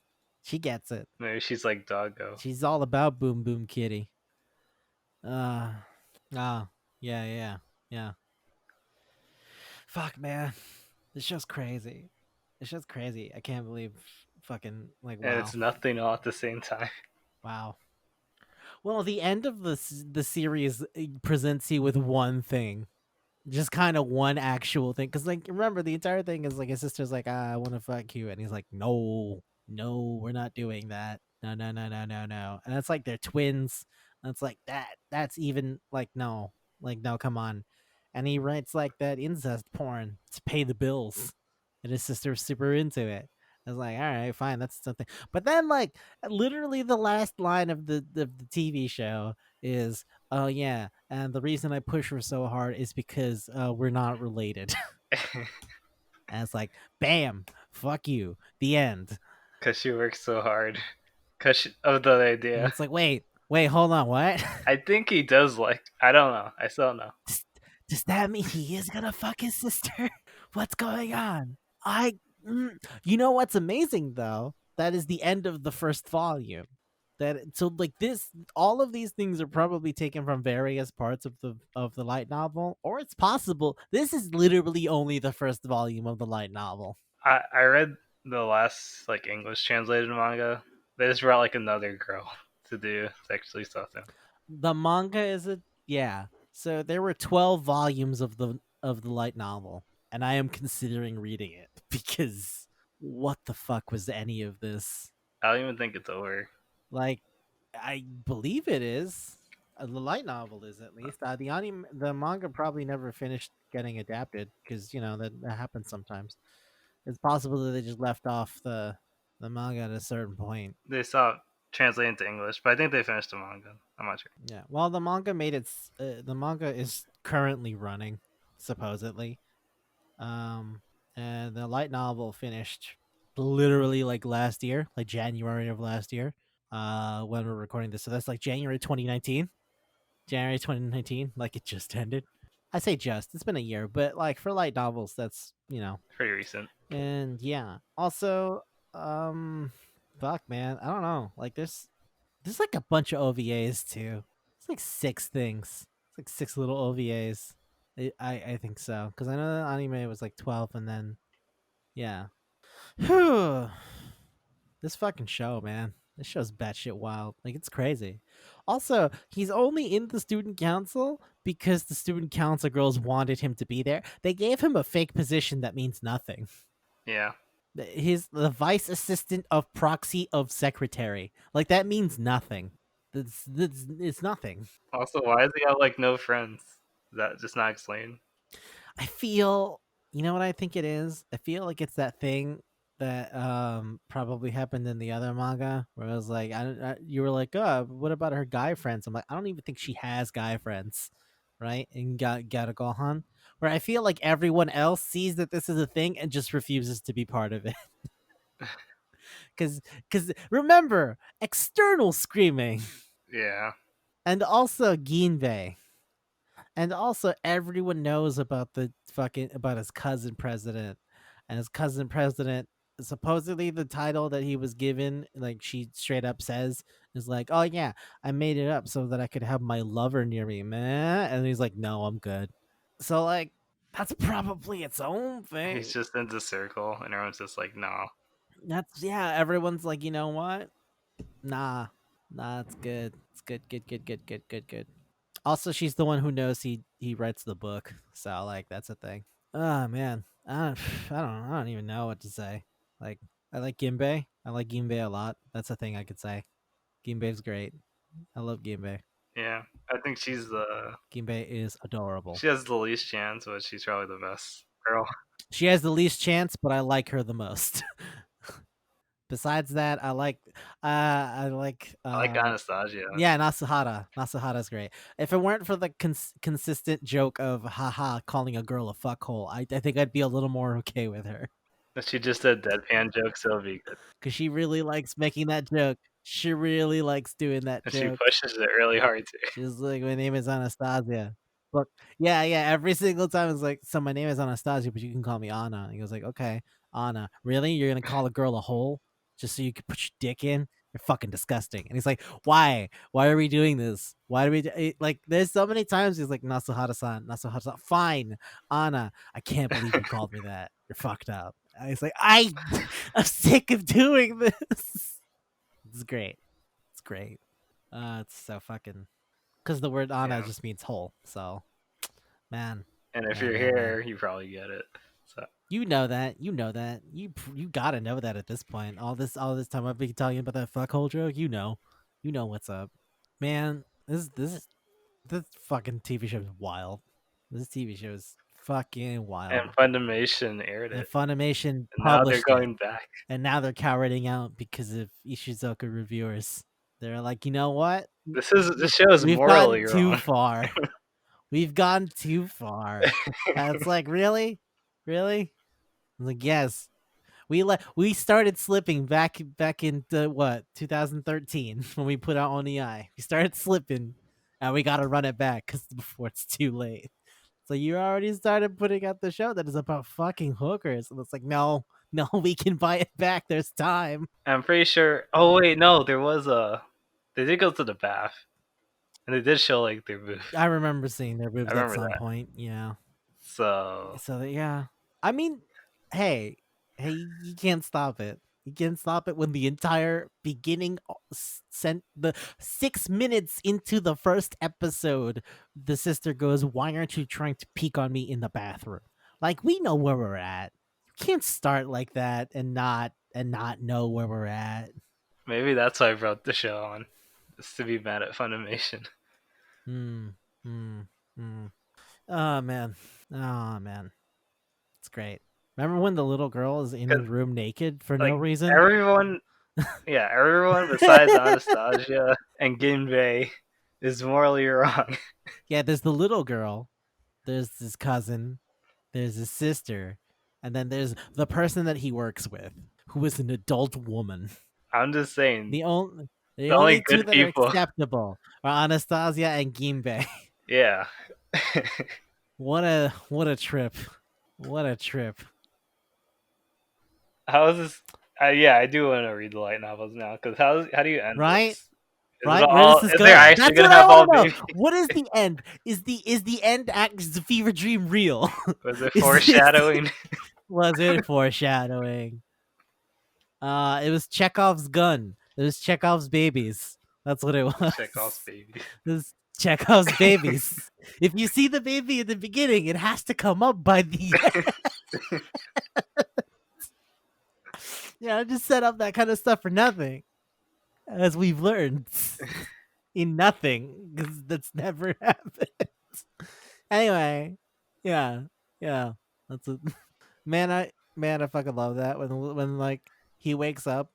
She gets it. Maybe she's like Doggo. She's all about Boom Boom Kitty. Uh ah, yeah, yeah, yeah. Fuck, man. This show's crazy. This show's crazy. I can't believe fucking like And wow. it's nothing all at the same time. Wow. Well, the end of the series presents you with one thing, just kind of one actual thing. Because like, remember, the entire thing is like his sister's like, I want to fuck you, and he's like, no, no, we're not doing that. No, no, no, no, no, no. And it's like they're twins. And it's like that. That's even like no, come on. And he writes like that incest porn to pay the bills, and his sister's super into it. I was like, all right, fine, that's something. But then, like, literally, the last line of the TV show is, "Oh yeah, and the reason I push her so hard is because we're not related." And it's like, bam, fuck you, the end. Because she works so hard. Because of the And idea. it's like, wait, hold on, what? I think he does like. I don't know. I still don't know. does, does that mean he is gonna fuck his sister? What's going on? I, you know what's amazing though? That is the end of the first volume. That so like this, all of these things are probably taken from various parts of the light novel, or it's possible this is literally only the first volume of the light novel. I read the last like English translated manga. They just brought like another girl to do sexually something. The manga is a yeah. So there were 12 volumes of the light novel, and I am considering reading it because what the fuck was any of this? I don't even think it's over. Like, I believe it is. The light novel is at least. The manga probably never finished getting adapted because that happens sometimes. It's possible that they just left off the manga at a certain point. They stopped translating to English, but I think they finished the manga. I'm not sure. Yeah. Well, the manga made its. The manga is currently running, supposedly. Um, and the light novel finished literally like last year, like January of last year. When we're recording this, so that's like January 2019. January 2019, like it just ended. I say just. It's been a year, but like for light novels, that's. Pretty recent. And yeah. Also, um, fuck, man, I don't know. Like there's like a bunch of OVAs too. It's like six things. It's like six little OVAs. I think so because I know the anime was like 12, and then yeah. Whew. This fucking show, man. This show's batshit wild. Like it's crazy. Also, he's only in the student council because the student council girls wanted him to be there. They gave him a fake position that means nothing. Yeah. He's the vice assistant of proxy of secretary. Like that means nothing. It's nothing. Also, why does he have like no friends? Is that just not explained? I feel, you know what I think it is? I feel like it's that thing that probably happened in the other manga where I was like, you were like, oh, what about her guy friends? I'm like, I don't even think she has guy friends, right? And got a Gohan, where I feel like everyone else sees that this is a thing and just refuses to be part of it. Because remember, external screaming, Yeah. and also Ginbei. And also, everyone knows about about his cousin president, and his cousin president. Supposedly, the title that he was given, like she straight up says, is like, "Oh yeah, I made it up so that I could have my lover near me, man." And he's like, "No, I'm good." So like, that's probably its own He's thing. just in the circle, and everyone's just like, no. That's yeah. Everyone's like, you know what? Nah, nah, it's good. It's good, good, good, good, good, good, good. Also, she's the one who knows he writes the book, so like that's a thing. Oh man, I don't even know what to say. Like I like Ginbei. I like Ginbei a lot. That's a thing I could say. Ginbei's great. I love Ginbei. Yeah. I think she's the. Ginbei is adorable. She has the least chance, but she's probably the best girl. She has the least chance, but I like her the most. Besides that, I like I like Anastasia. yeah, Nasuhara. Nasuhara's great. If it weren't for the consistent joke of haha calling a girl a fuckhole, I think I'd be a little more okay with her If she just did deadpan jokes, it'll be good. because she really likes making that joke. She really likes doing that And she joke. pushes it really hard too. She's like, my name is Anastasia. Look, yeah, yeah. Every single time it's like, so my name is Anastasia, but you can call me Anna. And he goes like, okay, Anna. Really? You're gonna call a girl a hole just so you can put your dick in? You're fucking disgusting. And he's like, why? Why are we doing this? Why do we like? There's so many times he's like, Nasuhara-san, Nasuhara-san. Fine, Anna. I can't believe you called me that. You're fucked up. And he's like, I'm sick of doing this. It's great. It's great. It's so fucking because the word Anna Yeah. just means whole. So man, And if man, you're man, man. here, you probably get it. So You know that. You know that. You gotta know that at this point. All this time I've been telling you about that fuckhole joke. You know what's up, man. This fucking TV show is wild. This TV show is fucking and wild. Funimation aired And it, Funimation and now they're published it, going back. and now they're cowarding out because of Ishizoka reviewers. They're like, you know what? This show is We've gotten morally too wrong. far. We've gone too far. And it's like, really? Really? I'm like, yes. We started slipping back into what 2013 when we put out Onii. We started slipping, and we got to run it back because before it's too late. So you already started putting out the show that is about fucking hookers, and it's like, no, no, we can buy it back. There's time. I'm pretty sure. Oh wait, no, there was a. They did go to the bath, and they did show like their boobs. I remember seeing their I boobs at remember some that. point. Yeah. So So that, yeah, I mean, hey, you can't stop it. You can't stop it when the entire beginning sent the 6 minutes into the first episode. The sister goes, "Why aren't you trying to peek on me in the bathroom?" Like we know where we're at. You can't start like that and not know where we're at. maybe that's why I brought the show on, is to be mad at Funimation. Hmm. Hmm. Hmm. Oh man. Oh man. It's great. Remember when the little girl is in her Because room naked for no like reason? everyone, yeah, everyone besides Anastasia and Ginbei is morally wrong. Yeah, there's the little girl, there's his cousin, there's his sister, and then there's the person that he works with, who is an adult woman. I'm just saying, The only the the only only two good that are people. acceptable are Anastasia and Ginbei. Yeah. What a trip. What a trip. How is this? Yeah, I do want to read the light novels now. Because how do you end Right? this? Is it Right? Where does all? this Is there go? actually That's gonna what I have want all to know. babies? What is the end? Is the end act is the fever dream real? Was it is foreshadowing? was it foreshadowing? It was Chekhov's gun. It was Chekhov's babies. That's what it Chekhov's was. baby. It was Chekhov's babies. If you see the baby in the beginning, it has to come up by the end. Yeah, I just set up that kind of stuff for nothing, as we've learned in nothing, because that's never happened. Anyway, yeah, yeah, that's it. Man, I fucking love that when like he wakes up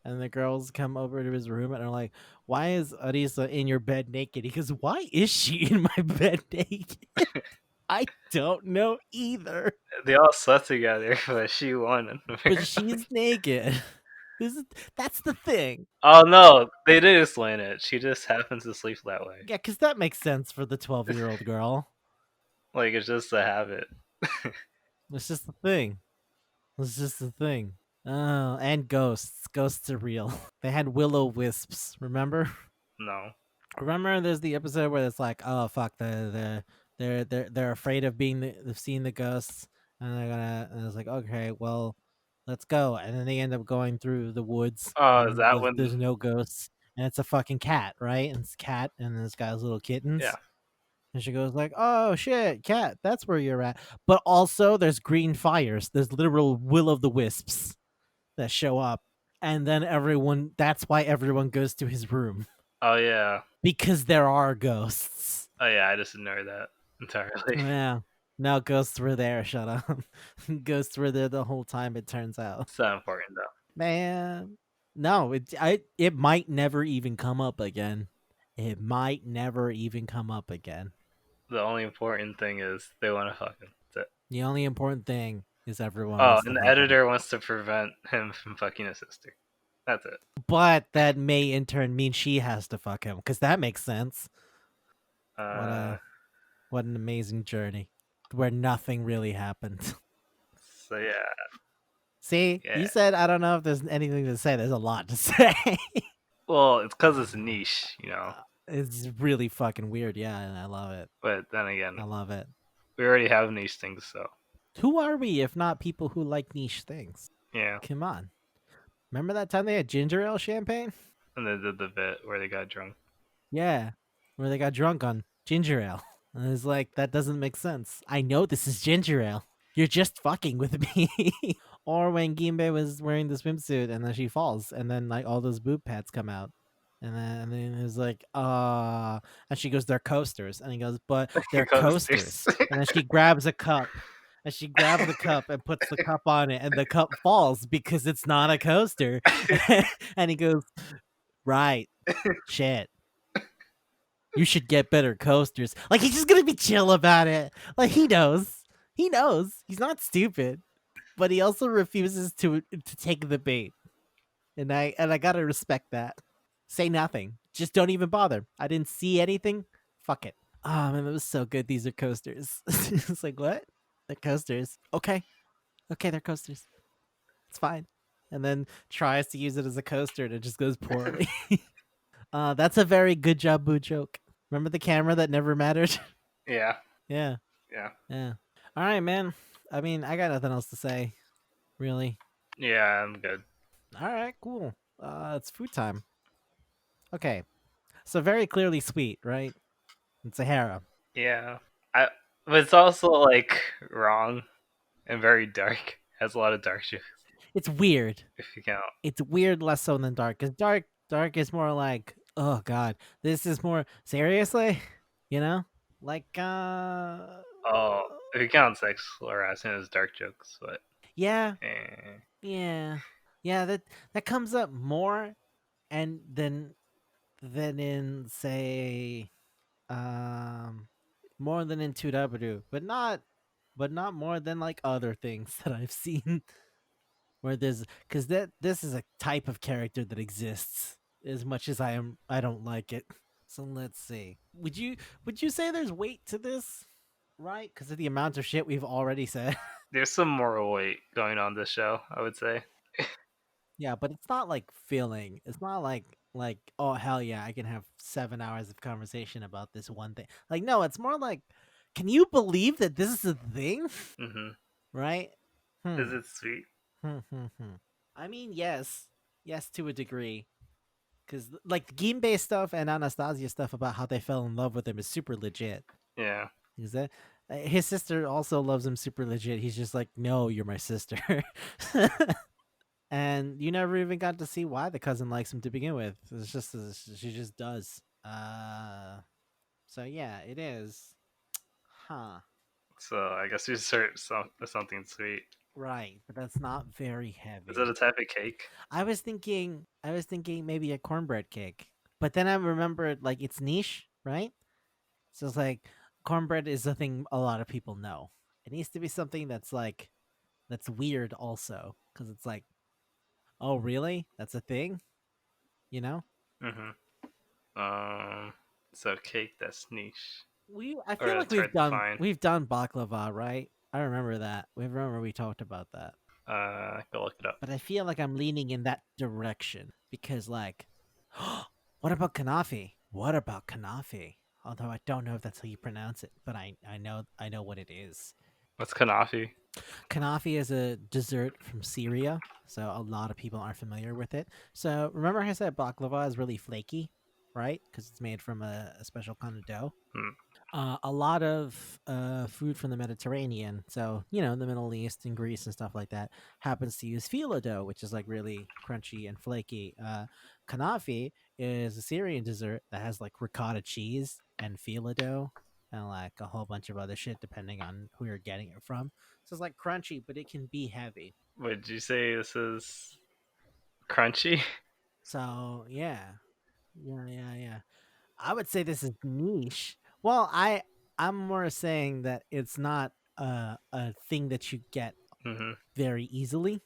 and the girls come over to his room and are like, "Why is Arisa in your bed naked?" He goes, "Why is she in my bed naked?" I don't know either, They all slept together, but she won but apparently. she's naked. This is that's the thing. Oh no, they did explain it. She just happens to sleep that way. Yeah, because that makes sense for the 12-year-old girl. Like it's just a habit. It's just the thing. It's just the thing. Oh, and ghosts. Ghosts are real. They had willow wisps. Remember? No. Remember? There's the episode where it's like, oh fuck, they're afraid of of seeing the ghosts, and they're gonna. And it's like, okay, well, let's go. And then they end up going through the woods, Oh, is and that when? there's no ghosts, and it's a fucking cat, right? And it's a cat, and this guy's little Yeah. kittens. And she goes like, "Oh shit, cat, that's where you're at." But also, there's green fires. There's literal will o' the wisps that show up, and then everyone. That's why everyone goes to his room Oh yeah. because there are ghosts. Oh yeah. I just ignored that entirely. Yeah, no ghosts were there. Shut up. Ghosts were there the whole time. It turns out, It's not important though. man. No, it might never even come up again. It might never even come up again. The only important thing is they want to fuck him. That's it. The only important thing is everyone Oh, wants to and the fuck him. editor wants to prevent him from fucking his sister. That's it. But that may in turn mean she has to fuck him, because that makes sense. What Uh, a What an amazing journey where nothing really happened. So yeah, See, you yeah. said I don't know if there's anything to say. There's a lot to say. Well, it's because it's niche, you know. It's really fucking weird. Yeah, and I love it. But then again, I love it. we already have niche things, so Who are we if not people who like niche things? yeah. Come on. Remember that time they had ginger ale champagne? And they did the bit where they got drunk. Yeah, where they got drunk on ginger ale. And it's like, that doesn't make sense. I know this is ginger ale. You're just fucking with me. Or when Ginbei was wearing the swimsuit and then she falls and then like all those boob pads come out. And then it's like, and she goes, they're coasters. And he goes, but they're Coasters. coasters. And then she grabs a cup. And she grabs the cup and puts the cup on it, and the cup falls because it's not a coaster. And he goes, right, shit. You should get better coasters. Like, he's just gonna be chill about it. Like, he knows. He knows. He's not stupid. But he also refuses to take the bait. And I gotta respect that. Say nothing. Just don't even bother. I didn't see anything. Fuck it. Oh man, it was so good. These are coasters. It's like, what? They're coasters. Okay. Okay, they're coasters. It's fine. And then tries to use it as a coaster and it just goes poorly. That's a very good job, Boo joke. Remember the camera that never mattered? Yeah, Yeah. yeah, Yeah. All right, man. I mean, I got nothing else to say, really. yeah. I'm good. All right, cool. It's food time. Okay. So very clearly sweet, right? It's a harem. Yeah, I. But it's also like wrong and very dark. Has a lot of dark jokes It's weird. if you count. It's weird less so than dark. Cause dark is more like, oh god, this is more seriously, you know? Like Oh, if you count sexual harassment as dark jokes, but yeah, eh. yeah. Yeah, that comes up more and than in say um more than in 2W, but not more than like other things that I've seen where there's because that this is a type of character that exists as much as I don't like it. So let's see. Would you say there's weight to this? Right? Because of the amount of shit we've already said. There's some moral weight going on this show, I would say. Yeah, but it's not like filling. It's not like oh hell yeah, I can have 7 hours of conversation about this one thing. Like no, it's more like, can you believe that this is a thing? Hmm. Right? Is Hmm. it sweet? Hmm. I mean, yes, to a degree. Because like the Ginbei stuff and Anastasia stuff about how they fell in love with him is super legit. Yeah. Is that his sister also loves him super legit? He's just like, no, you're my sister. And you never even got to see why the cousin likes him to begin with. It's just she just does. So yeah, it is. Huh. So I guess you search something sweet. Right, but that's not very Is it heavy. a type of cake? I was thinking maybe a cornbread cake. But then I remembered like it's niche, right? So it's like cornbread is a thing a lot of people know. It needs to be something that's weird also cuz it's like, "Oh, really? That's a thing?" You know? Mm-hmm. So cake that's niche I or feel like that's we've hard to done find. we've done baklava, right? I remember that. We remember we talked about that. Go look it up. But I feel like I'm leaning in that direction because like what about Kanafeh? What about Kanafeh? Although I don't know if that's how you pronounce it, but I know what it is. What's Kanafeh? Kanafeh is a dessert from Syria, so a lot of people aren't familiar with it. So remember I said baklava is really flaky, right? Because it's made from a special kind of dough. Hmm. A lot of food from the Mediterranean, so the Middle East and Greece and stuff like that, happens to use phyllo dough, which is like really crunchy and flaky. Kanafi is a Syrian dessert that has like ricotta cheese and phyllo dough and like a whole bunch of other shit depending on who you're getting it from. So it's like crunchy, but it can be heavy. Would you say this is crunchy? So yeah. I would say this is niche. Well, I'm more saying that it's not a thing that you get Mm-hmm. very easily,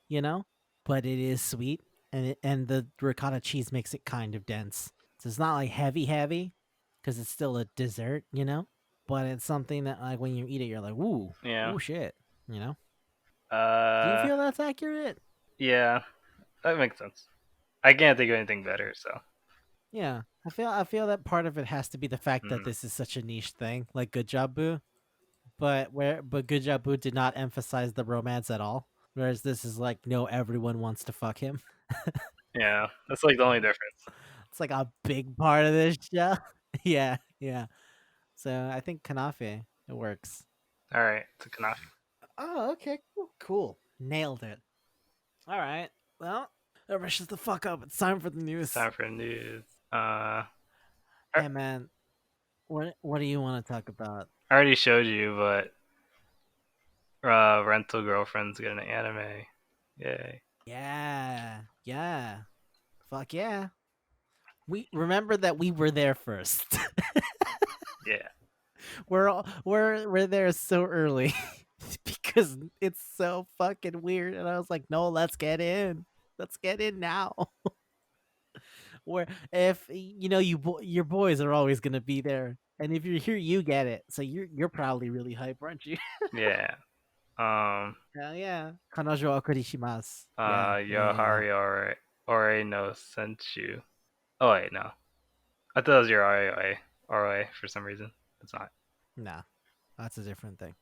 you know, but it is sweet, and the ricotta cheese makes it kind of dense. So it's not like heavy, because it's still a dessert, you know. but it's something that like when you eat it, you're like, ooh, Yeah. ooh, shit. You know? Do you Uh, feel that's accurate? yeah, that makes sense. I can't think of anything better. So, Yeah, I feel that part of it has to be the fact that mhm. this is such a niche thing, like Good Job Boo. But Good Job Boo did not emphasize the romance at all. Whereas this is like, no, everyone wants to fuck him. Yeah, that's like the only difference. It's like a big part of this show. Yeah, yeah. So I think Kanafeh it works. All right, to Kanafeh. Oh, okay, cool, cool. Nailed it. All right. Well, everybody shut the fuck up. It's time for the It's news. time for news. I Hey man, what do you want to talk about? already showed you, but rental girlfriends get an anime. Yay! Yeah, yeah. Fuck yeah. We remember that we were there first. Yeah, we're there so early because it's so fucking weird. And I was like, no, let's get in. Let's get in now. Where if your boys are always gonna be there, and if you're here, you get it. So you're probably really hype, aren't you? yeah. Um, Hell yeah. Kanojo wa okurishimasu. Yeah, yeah, yeah, yeah. Yohari Ore no Senchu. Oh wait, no. I thought it was your ROA for some reason. It's not. Nah, that's a different thing.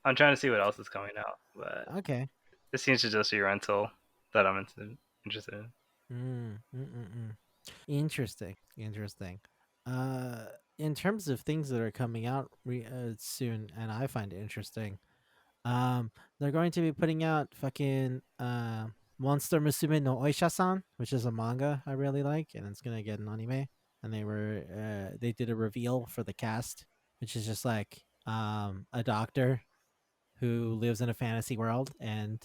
I'm trying to see what else is coming out, but Okay. this seems to just be rental that I'm interested in. Mm. Interesting. Interesting. Uh, in terms of things that are coming out soon, and I find it interesting. They're going to be putting out fucking Monster Musume no Oisha-san, which is a manga I really like, and it's gonna get an anime. And they did a reveal for the cast, which is just like a doctor who lives in a fantasy world and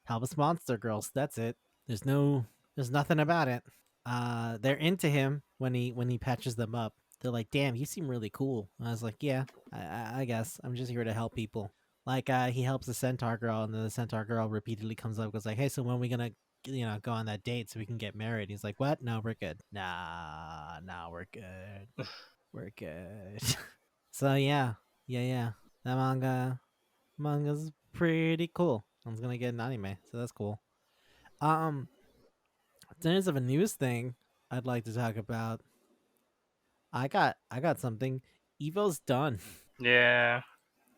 helps monster girls. That's it. There's no there's nothing about it. They're into him when he patches them up. They're like, "Damn, you seem really cool." And I was like, "Yeah, I guess I'm just here to help people." Like, he helps the centaur girl, and then the centaur girl repeatedly comes up, goes like, "Hey, so when are we gonna, go on that date so we can get married?" He's like, "What? No, we're good. Nah, nah, we're good. We're good." So yeah, yeah, yeah. That manga's pretty cool. I'm gonna get an anime, so that's cool. Um, in terms of a news thing, I'd like to talk about. I got something. Evo's done. Yeah,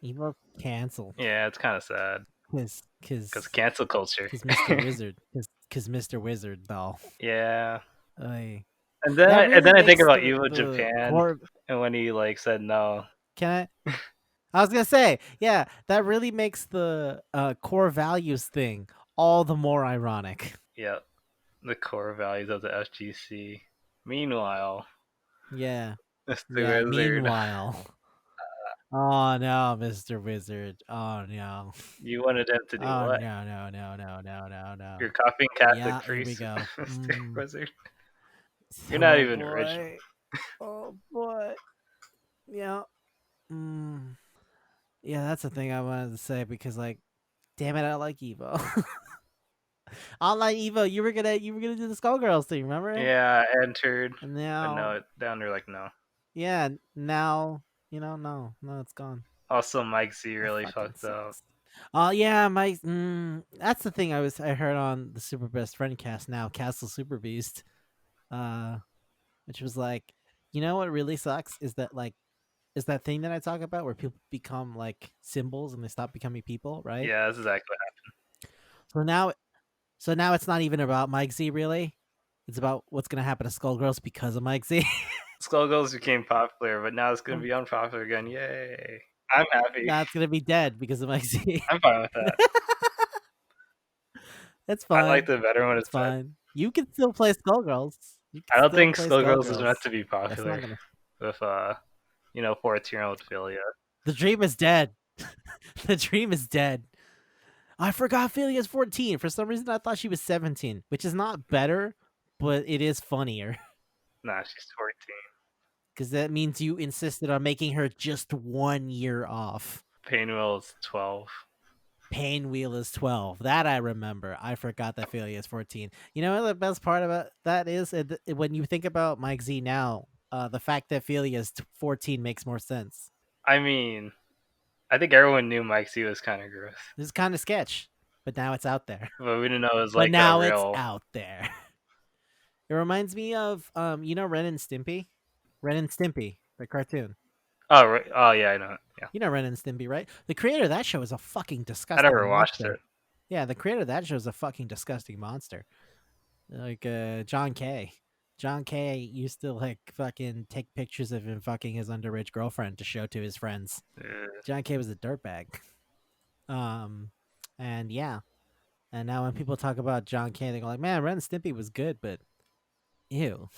Evo's canceled. yeah, it's kind of sad Cause because cause cancel culture. cause Mr. Wizard. Cause Mr. Wizard though. Yeah, Ay. and then That and really then I think makes about the Evo the Japan core. and when he like said no. Can I was gonna say, yeah, that really makes the core values thing all the more ironic. Yeah, the core values of the FGC. Meanwhile, Yeah, Mr. yeah. Wizard, Meanwhile, oh no, Mr. Wizard. Oh no. you wanted him to do Oh what? no, no, no, no, no, no, no. You're copying Catholic Yeah, here we priests, go. Mr. Wizard. You're not Oh even original. boy. Oh boy. Yeah. Mm. Yeah, that's the thing I wanted to say because, like, damn it, I like Evo. I like Evo. You were gonna do the Skullgirls thing, remember? Yeah, I entered, And but now, no, down there like no. yeah, now no, no, it's gone. Also, Mike Z That really fucking fucked up. sucks. Oh yeah, my. That's the thing I heard on the Super Best Friend cast now, Castle Super Beast. Uh, which was like, what really sucks is that like is that thing that I talk about where people become like symbols and they stop becoming people, right? Yeah, that's exactly. So now it's not even about Mike Z really. It's about what's gonna happen to Skullgirls because of Mike Z. Skullgirls became popular, but now it's gonna be unpopular again. Yay! I'm happy. Now it's gonna be dead because of Mike Z. I'm fine with that. It's I liked fine. it better when It's it's dead. fine. You can still play Skullgirls. You can I don't still think play Skullgirls is meant Skullgirls. to be That's not popular gonna. with 14-year-old Philia. The dream is dead. The dream is dead. I forgot Philia's 14. For some reason, I thought she was 17, which is not better, but it is funnier Nah, she's 14. because that means you insisted on making her just 1 year off. Painwheel is 12. Painwheel is 12. That I remember. I forgot that Philia is 14. You know what the best part about that is? When you think about Mike Z now, the fact that Philia is 14 makes more sense. I mean, I think everyone knew Mike Z was kind of gross, This is kind of sketch, but now it's out there. but we didn't know it was But like a now it's real. out there. It reminds me of Ren and Stimpy? Ren and Stimpy, the cartoon. Oh, right. Oh yeah, I know. Yeah, You know Ren and Stimpy, right? The creator of that show is a fucking I disgusting never watched monster. it. Yeah, the creator of that show is a fucking disgusting monster. Like John K. John K used to like fucking take pictures of him fucking his underage girlfriend to show to his friends. John K was a dirtbag. Um and yeah. And now when people talk about John K, they go like, man, Ren and Stimpy was good, but ew.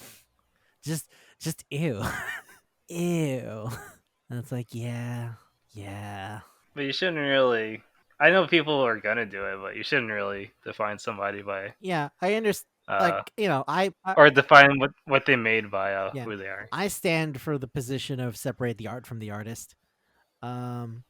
Just just ew. Ew. And it's like, yeah, yeah. But you shouldn't really. I know people are gonna do it, but you shouldn't really define somebody by Yeah, I understand. Like, uh I or define what they made by yeah, who they are. I stand for the position of separate the art from the artist. Um,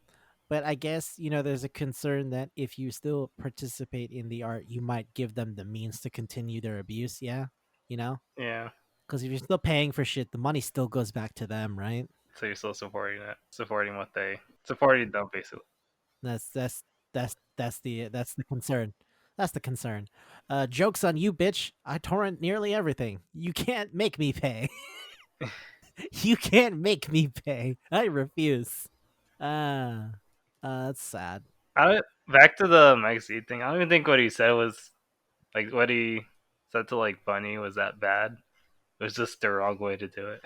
but I guess there's a concern that if you still participate in the art, you might give them the means to continue their abuse. Yeah, you know, Yeah. because if you're still paying for shit, the money still goes back to them, right? So you're still supporting it, supporting what they supporting them basically. That's that's that's the concern. That's the concern. Jokes on you, bitch. I torrent nearly everything. You can't make me pay. You can't make me pay. I refuse. Uh, that's sad. I back to the Mike Z thing. I don't even think what he said was like what he said to like Bunny was that bad. It was just the wrong way to do it.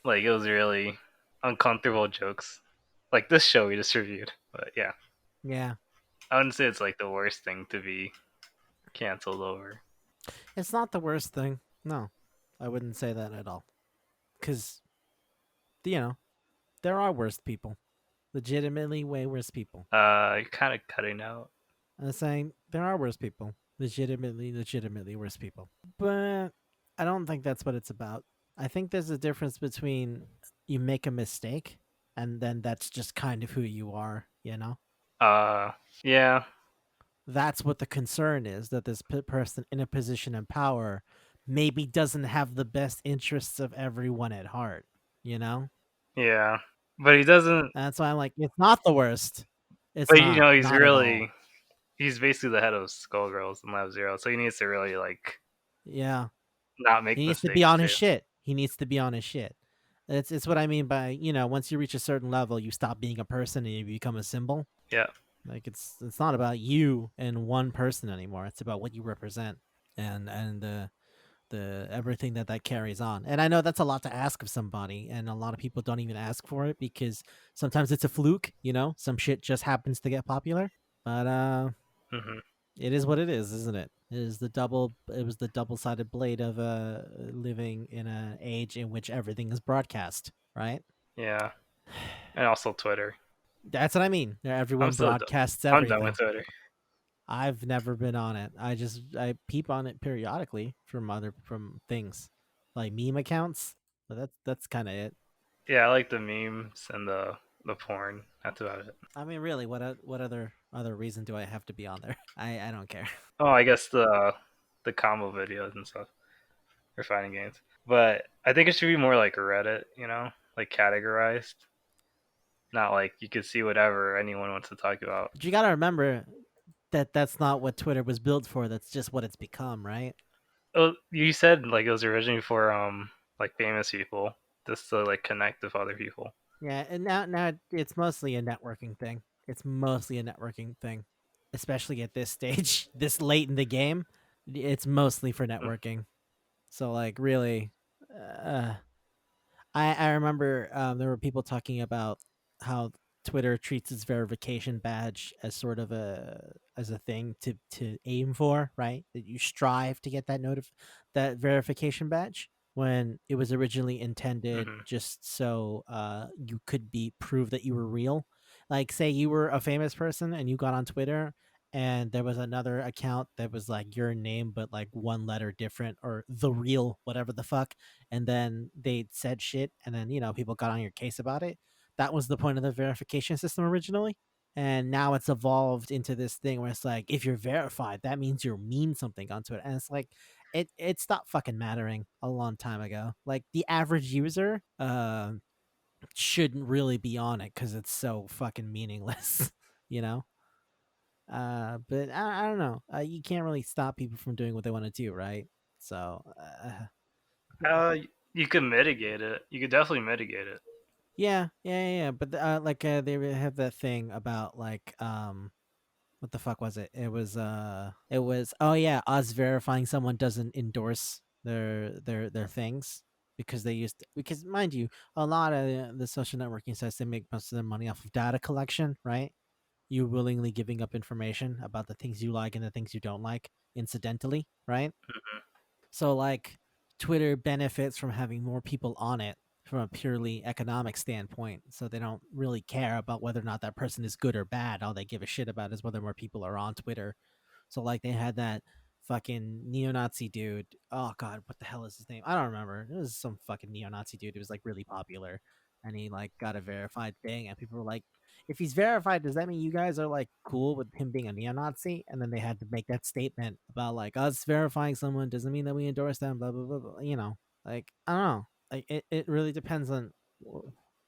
Like it was really uncomfortable jokes. Like this show we just reviewed. But yeah. Yeah, I wouldn't say it's like the worst thing to be canceled over. it's not the worst thing. No, I wouldn't say that at all. Because you know there are worse people. Legitimately, way worse people. You're kinda cutting out. I'm saying there are worse people. Legitimately worse people. But I don't think that's what it's about. I think there's a difference between you make a mistake and then that's just kind of who you are, you know? Uh yeah. That's what the concern is, that this person in a position of power maybe doesn't have the best interests of everyone at heart, you know? Yeah. But he doesn't That's why I'm like, it's not the worst. It's but you not, know, he's not at all. really he's basically the head of Skullgirls in Lab Zero, so he needs to really like Yeah. not He make needs to be mistakes on his too. shit. He needs to be on his shit. It's what I mean by, once you reach a certain level, you stop being a person and you become a symbol. Yeah. Like it's not about you and one person anymore. It's about what you represent and the everything that carries on. And I know that's a lot to ask of somebody, and a lot of people don't even ask for it because sometimes it's a fluke, some shit just happens to get popular. But Hmm. it is what it is, isn't it? It was the double-sided blade of living in an age in which everything is broadcast, right? Yeah. And also Twitter. That's what I mean. I'm Everyone so done. broadcasts I'm done with everything. Twitter. I've never been on it. I peep on it periodically from things like meme accounts, but that's kind of it. Yeah, I like the memes and the porn. That's about it. I mean, really, what other reason do I have to be on there? I don't care. Oh, I guess the combo videos and stuff for fighting games. But I think it should be more like Reddit, like categorized. Not like you could see whatever anyone wants to talk about. But you got to remember that that's not what Twitter was built for. That's just what it's become, right? Oh, you said like it was originally for like famous people, just to like connect with other people. Yeah, and now it's mostly a networking thing. It's mostly a networking thing, especially at this stage, this late in the game. It's mostly for Mm, networking. So like really, uh, I remember there were people talking about how Twitter treats its verification badge as sort of a thing to aim for, right? That you strive to get that verification badge when it was originally intended mm-hmm. just so you could be prove that you were real. Like say you were a famous person and you got on Twitter and there was another account that was like your name but like one letter different or the real whatever the fuck, and then they said shit and then people got on your case about it. That was the point of the verification system originally, and now it's evolved into this thing where it's like if you're verified that means you mean something onto it, and it's like it stopped fucking mattering a long time ago. Like the average user shouldn't really be on it because it's so fucking meaningless, you know. But I don't know. You can't really stop people from doing what they want to do, right? So, Uh, you could mitigate it. You could definitely mitigate it. yeah. But like they have that thing about like what the fuck was it? It was oh yeah, us verifying someone doesn't endorse their things because they used because mind you, a lot of the social networking sites they make most of their money off of data collection, right? You willingly giving up information about the things you like and the things you don't like incidentally, right? Mhm. So like Twitter benefits from having more people on it from a purely economic standpoint. So they don't really care about whether or not that person is good or bad. All they give a shit about is whether more people are on Twitter. So like they had that fucking neo-Nazi dude. Oh god, what the hell is his name? I don't remember. It was some fucking neo-Nazi dude who was like really popular and he like got a verified thing and people were like, if he's verified, does that mean you guys are like cool with him being a neo-Nazi? And then they had to make that statement about like us verifying someone doesn't mean that we endorse them, blah blah blah, blah. You know, like I don't know. Like it really depends on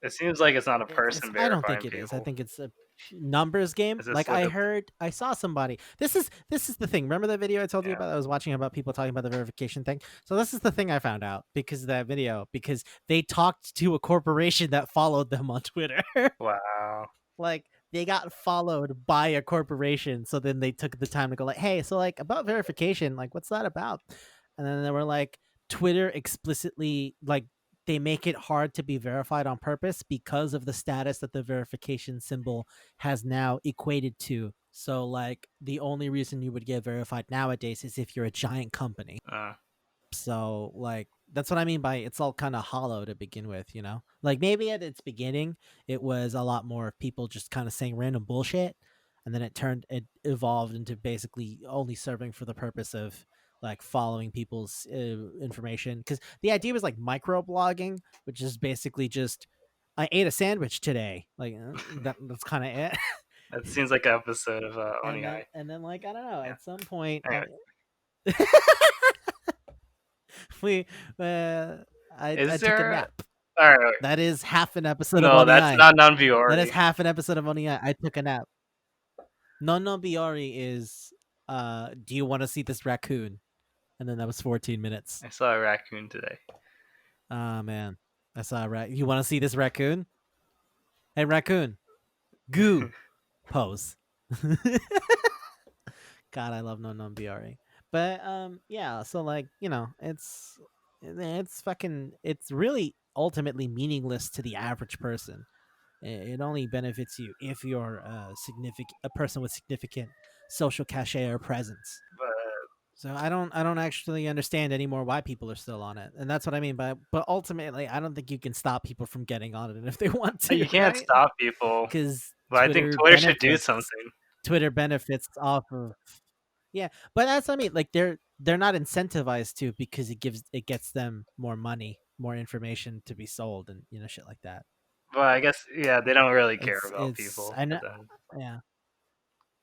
It seems like it's not a it's person I don't think verifying it is. I people. think it's a numbers game. It's just Like like a I saw somebody. This is the thing. Remember that video I told you yeah. about? I was watching about people talking about the verification thing. So this is the thing I found out because of that video because they talked to a corporation that followed them on Twitter. Wow. Like they got followed by a corporation, so then they took the time to go like, "Hey, so like about verification, like what's that about?" And then they were like, "Twitter explicitly like they make it hard to be verified on purpose because of the status that the verification symbol has now equated to. So like the only reason you would get verified nowadays is if you're a giant company." Uh, So like that's what I mean by it's all kind of hollow to begin with, you know? Like maybe at its beginning it was a lot more of people just kind of saying random bullshit and then it evolved into basically only serving for the purpose of like following people's information cuz the idea was like microblogging, which is basically just I ate a sandwich today. Like that's kind of it. that seems like an episode of Onii. And then like I don't know, Yeah. at some point Anyway, we uh I is took a there? nap. All right. Wait. That is half an episode of No, that's Onii. not That is non-Viore. half an episode of Onii. I took a nap. Nono Biori is do you want to see this raccoon? And then that was 14 minutes. I saw a raccoon today. Ah man. I saw a You want to see this raccoon? Hey raccoon. Goo pose. God, I love Nono Biori. But yeah, so like, you know, it's fucking it's really ultimately meaningless to the average person. It only benefits you if you're a person with significant social cachet or presence. But So I don't actually understand anymore why people are still on it, and that's what I mean by. But ultimately, I don't think you can stop people from getting on it if they want to, you can't right? stop people. Because But I think Twitter should do something. Twitter benefits off of yeah, but that's what I mean. Like they're not incentivized to because it gets them more money, more information to be sold, and you know shit like that. But I guess yeah, they don't really care about It's people. I But know then yeah.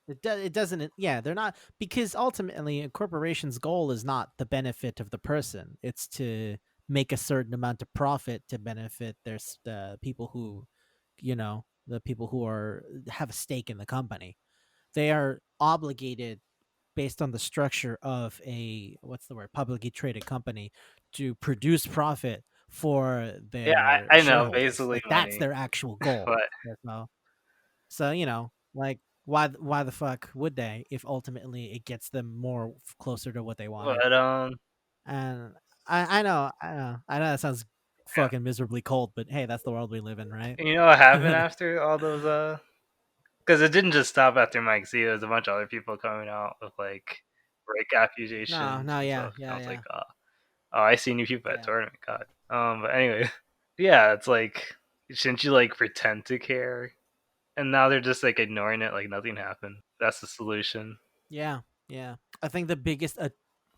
It doesn't yeah, they're not because ultimately a corporation's goal is not the benefit of the person. It's to make a certain amount of profit to benefit the people who, you know, the people who are have a stake in the company. They are obligated based on the structure of a what's the word publicly traded company to produce profit for yeah, their I know shareholders. basically Like that's money. their actual goal. But So so you know, like why the fuck would they if ultimately it gets them more closer to what they wanted? but And I know that sounds yeah. fucking miserably cold, but hey, that's the world we live in, right? You know what happened after all those because it didn't just stop after Mike Z. There was a bunch of other people coming out with like rape No, accusations no, and yeah, stuff. And I yeah, was like, yeah, oh, I see new people at yeah. tournament. God. But anyway, yeah, it's like, shouldn't you like pretend to care? And now they're just like ignoring it, like nothing happened. That's the solution. Yeah, yeah. I think the biggest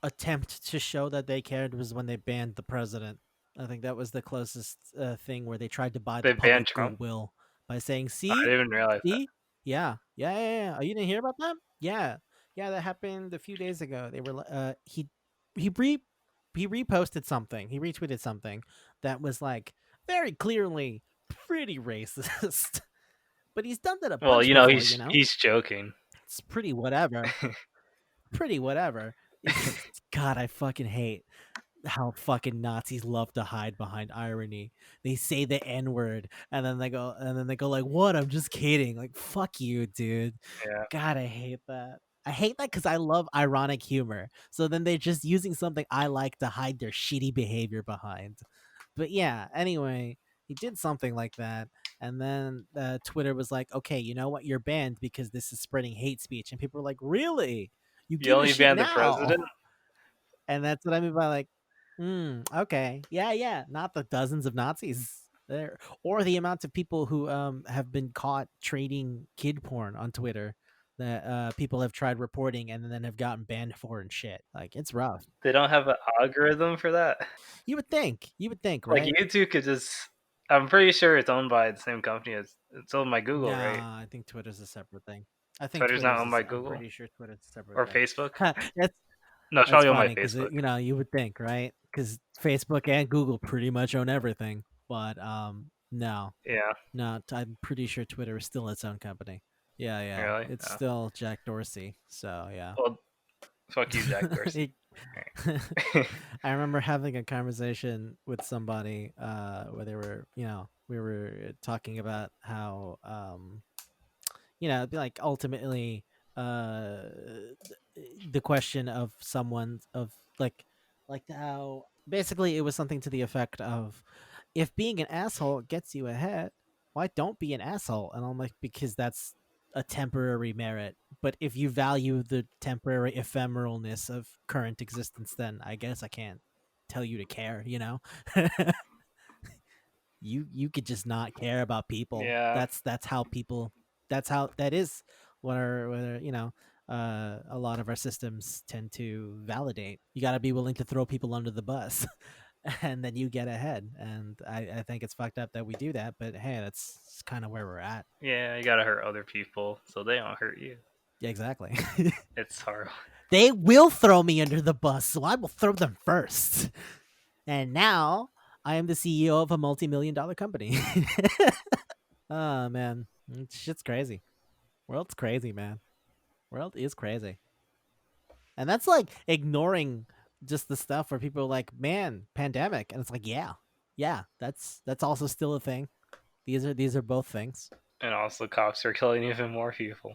attempt to show that they cared was when they banned the president. I think that was the closest thing where they tried to buy the They banned public Trump. goodwill by saying, I "See, didn't even realize that. see, yeah. Oh, you didn't hear about that? Yeah, yeah. That happened a few days ago. They were he re he reposted something. He retweeted something that was like very clearly." pretty racist. But he's done that a Well, bunch before, you know? he's joking. It's pretty whatever. Pretty whatever. It's just God, I fucking hate how fucking Nazis love to hide behind irony. They say the N-word and then they go like, "What? I'm just kidding." Like, fuck you, dude. Yeah. God, I hate that. I hate that because I love ironic humor. So then they're just using something I like to hide their shitty behavior behind. But yeah, anyway, he did something like that. And then Twitter was like, okay, you know what? You're banned because this is spreading hate speech. And people were like, really? You You give a only shit banned the now? president? And that's what I mean by like, okay. Yeah, yeah. Not the dozens of Nazis there. Or the amount of people who have been caught trading kid porn on Twitter that people have tried reporting and then have gotten banned for and shit. Like, it's rough. They don't have an algorithm for that. You would think. You would think, Like right? YouTube could just. I'm pretty sure it's owned by the same company as it's owned by Google, right? Nah, I think Twitter's a separate thing. I think Twitter's not Twitter's owned by is. I'm Google pretty sure Twitter's a separate or thing. Facebook. that's No, it's that's probably owned by funny because Facebook. you would think, right? Because Facebook and Google pretty much own everything, but no, Yeah, no, I'm pretty sure Twitter is still its own company. Yeah, yeah, really. it's Oh. still Jack Dorsey. So yeah. Well, fuck you, Jack Dorsey. I remember having a conversation with somebody where they were, we were talking about how like ultimately uh the question of someone of like how basically it was something to the effect of if being an asshole gets you ahead, why don't be an asshole? And I'm like, because that's a temporary merit. But if you value the temporary ephemeralness of current existence, then I guess I can't tell you to care, you could just not care about people. Yeah, That's how people. That's how that is. Whether a lot of our systems tend to validate. You got to be willing to throw people under the bus, and then you get ahead. And I think it's fucked up that we do that. But hey, that's kind of where we're at. yeah. You gotta hurt other people so they don't hurt you. Yeah, exactly. It's horrible. They will throw me under the bus, so I will throw them first. And now I am the CEO of a multi-million-dollar company. Oh man, shit's crazy. World's crazy, man. World is crazy, and that's like ignoring just the stuff where people are like, "Man, pandemic," and it's like, "Yeah, yeah, that's also still a thing. These are both things. And also, cops are killing even more people.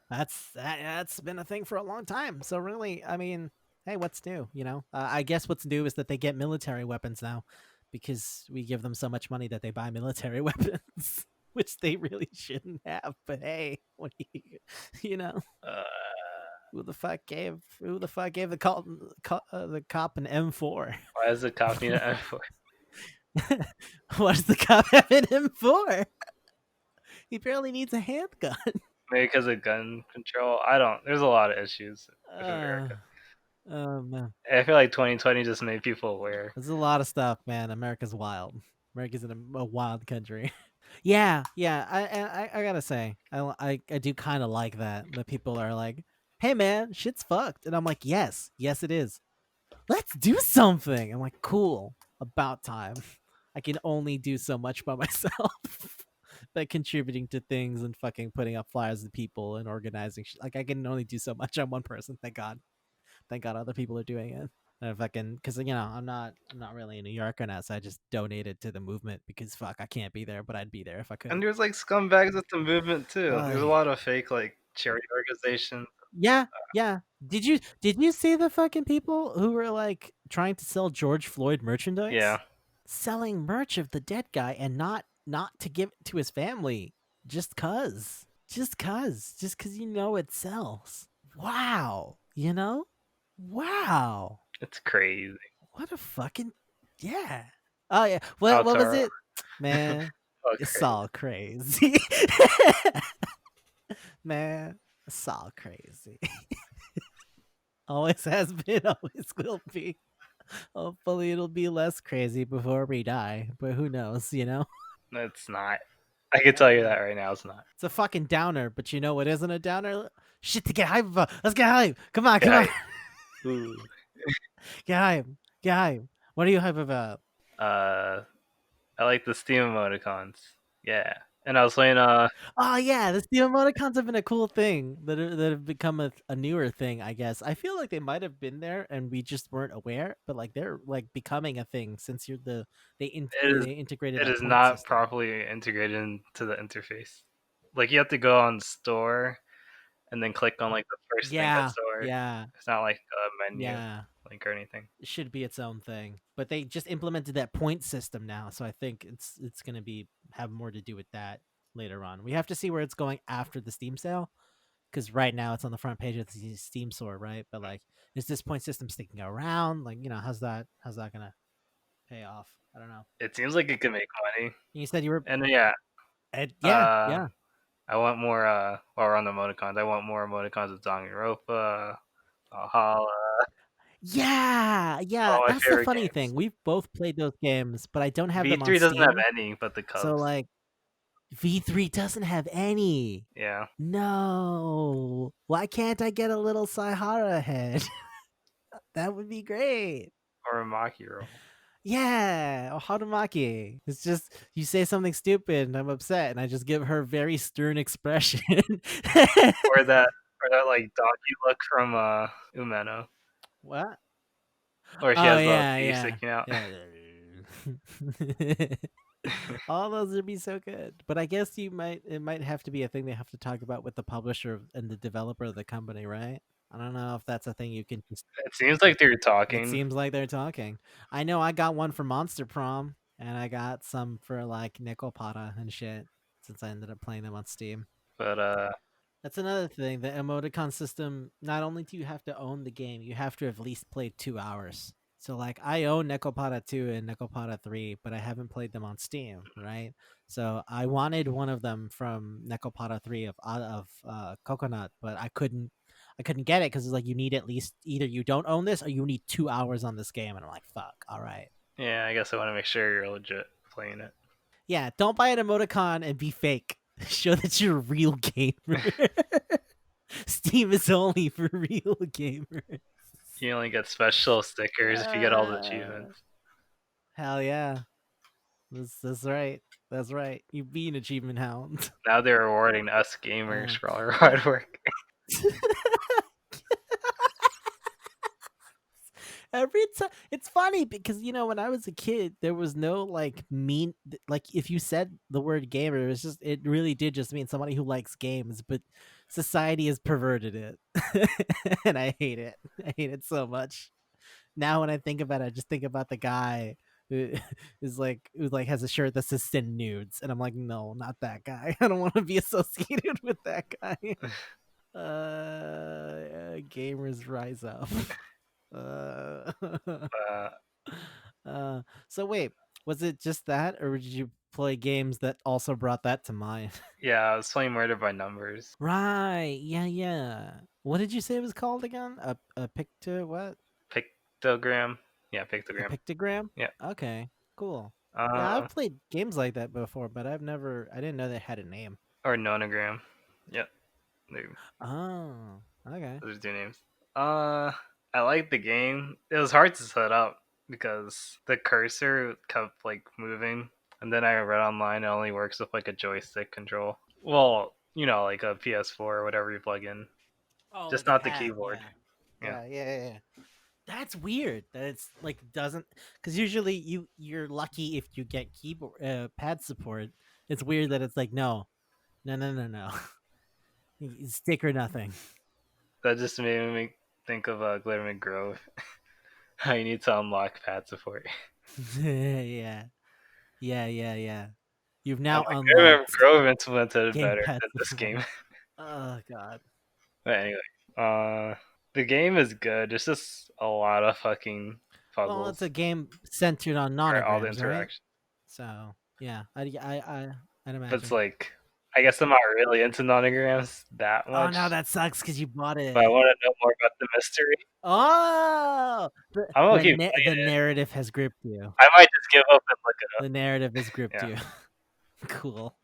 That's been a thing for a long time. So really, I mean, hey, what's new? I guess what's new is that they get military weapons now because we give them so much money that they buy military weapons. Which they really shouldn't have, but hey, what do you know? Uh, Who the fuck gave the cop an M4? why does the cop need an M4? What does the cop have an M4? He barely needs a handgun. Maybe because of gun control. I don't. There's a lot of issues with Uh, America. man, I feel like 2020 just made people aware. there's a lot of stuff, man. America's wild. America's in a wild country. Yeah, yeah. I gotta say, I do kind of like that people are like, "Hey, man, shit's fucked," and I'm like, "Yes, yes, it is. Let's do something." I'm like, "Cool, about time." I can only do so much by myself, by contributing to things and fucking putting up flyers to people and organizing. Like I can only do so much on one person. Thank God, other people are doing it. And if I can, because I'm not really a New Yorker now, so I just donated to the movement because fuck, I can't be there, but I'd be there if I And could. there's like scumbags with the movement too. There's a Uh, lot of fake like charity organizations. yeah, yeah. Did you see the fucking people who were like trying to sell George Floyd merchandise, Yeah, selling merch of the dead guy and not to give it to his family just cause it sells. Wow, wow. it's crazy. What a fucking yeah. Oh yeah. What was Outro. it? Man, Oh, it's crazy. all crazy. Man, it's all crazy. Always has been, always will be. Hopefully it'll be less crazy before we die, but who knows? It's not. I can tell you that right now. It's not. It's a fucking downer, but you know what isn't a downer? Shit to get hype about. Let's get hype. Come on, come Yeah. on. Ooh. Get hype. Get hype. What are you hype about? Uh, I like the Steam emoticons. Yeah, and I was playing Oh yeah, the emoticons have been a cool thing that have become a newer thing, I guess. I feel like they might have been there and we just weren't aware, but like they're like becoming a thing since it is they integrated it that is point not system. properly integrated into the interface. Like you have to go on store and then click on like the first thing at Yeah, store. yeah, It's not like a menu yeah. link or anything. It should be its own thing, but they just implemented that point system now, so I think it's gonna be have more to do with that later on. We have to see where it's going after the Steam sale, because right now it's on the front page of the Steam store, right? But like, is this point system sticking around? Like, how's that gonna pay off? I don't know. It seems like it could make money. You said you were, And yeah, yeah, uh, yeah, I want more. While we're on the emoticons, I want more emoticons of Danganronpa, Valhalla, yeah, yeah. all my That's the favorite funny games. thing. We've both played those games, but I don't have them on V3 doesn't have Steam. any but the So Cubs. like, V3 doesn't have any. Yeah, No. Why can't I get a little Saihara head? That would be great. or a Maki roll, Yeah, or Harumaki. It's just you say something stupid and I'm upset and I just give her very stern expression. or that like donkey look from Umeno, What? where she Oh has the yeah, teeth yeah. sticking out. Yeah. All those would be so good. But I guess it might have to be a thing they have to talk about with the publisher and the developer of the company, right? I don't know if that's a thing you can just. It seems like they're It talking, seems like they're talking. I know I got one for Monster Prom, and I got some for like Nickel Pata and shit. Since I ended up playing them on Steam. but That's another thing. The emoticon system. Not only do you have to own the game, you have to have at least played 2 hours. So like I own Nekopata 2 and Nekopata 3, but I haven't played them on Steam, right? So I wanted one of them from Nekopata 3 of Coconut, but I couldn't get it because it's like you need at least either you don't own this or you need 2 hours on this game, and I'm like, fuck, all right. yeah, I guess I want to make sure you're legit playing it. Yeah, don't buy an emoticon and be fake. Show that you're a real gamer. Steam is only for real gamers. You only get special stickers if you get all the Uh, achievements. hell yeah. That's right. That's right. You be an achievement hound. Now they're rewarding us gamers Uh, for all our hard work. Every time it's funny because when I was a kid there was no like mean, like if you said the word gamer it was just it really did just mean somebody who likes games, but society has perverted it. And I hate it so much. Now when I think about it I just think about the guy who who like has a shirt that says send nudes, and I'm like, no, not that guy. I don't want to be associated with that guy. Gamers rise up. Uh, Uh, so wait, was it just that, or did you play games that also brought that to mind? yeah, I was playing Murder by Numbers. Right. Yeah, yeah. What did you say it was called again? A picto what? Pictogram. Yeah, A Pictogram. pictogram? Yeah. Okay, cool. Yeah, I've Uh, played games like that before, but I didn't know they had a name. or Nonogram. Yep. Oh, okay. Those are two names. Uh, I like the game. It was hard to set up because the cursor kept like moving, and then I read online it only works with like a joystick control. Well, like a PS4 or whatever you plug in, Oh, just like a not the pad. keyboard. Yeah. Yeah. Yeah. That's weird. That it's like doesn't, because usually you're lucky if you get keyboard pad support. It's weird that it's like no, no, no, no, no, stick or nothing. That just made me think of Glitter Grove. How you need to unlock pad support. Yeah, yeah. You've I'm now like, Glitter unlocked Grove implemented it game better pad than this support. game. Oh god. But anyway, uh, the game is good. It's just a lot of fucking Well, it's a puzzles game centered on for all the nonograms, right? interaction. So yeah, I'd But it's imagine. like, I guess I'm not really into nonograms that Oh no, much, that sucks because you bought but I it. want to know more about the mystery. Oh, I'm gonna keep the playing it. narrative has gripped you. I might just give up and look it up. The narrative has gripped Yeah, you. Cool.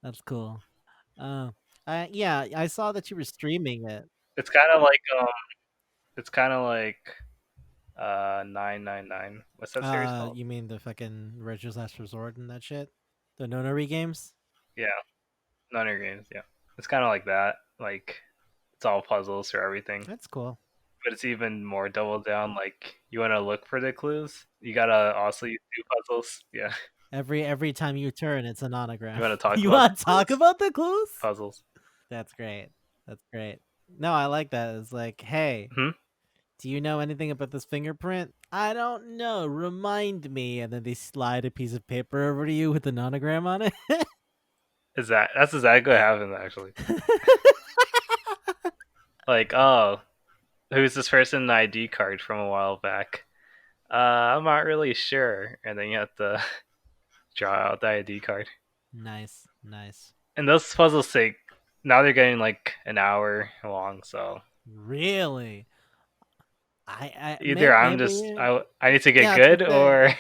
That's cool. Uh, yeah, I saw that you were streaming it. it's kind of like it's kind of like 999. What's that series called? You mean the fucking Retro's Last Resort and that shit? The Nonary games. Yeah, none of your games. Yeah, it's kind of like that. Like it's all puzzles for everything, That's cool. but it's even more double down. Like you want to look for the clues, you gotta also do puzzles. Yeah, Every time you turn, it's an you anagram. want to talk You about the want to talk clues, about the clues? puzzles. That's great. That's great. No, I like that. It's like, hey, Hmm? do you know anything about this fingerprint? I don't know. Remind me. And then they slide a piece of paper over to you with an anagram on it. Is that's exactly what happened actually? Like, oh, who's this person? An ID card from a while back. I'm not really sure. And then you have to draw out the ID card. Nice, nice. And those puzzles take now they're getting like an hour long. So Really? I either I'm just maybe I need to get yeah. I was gonna good say. or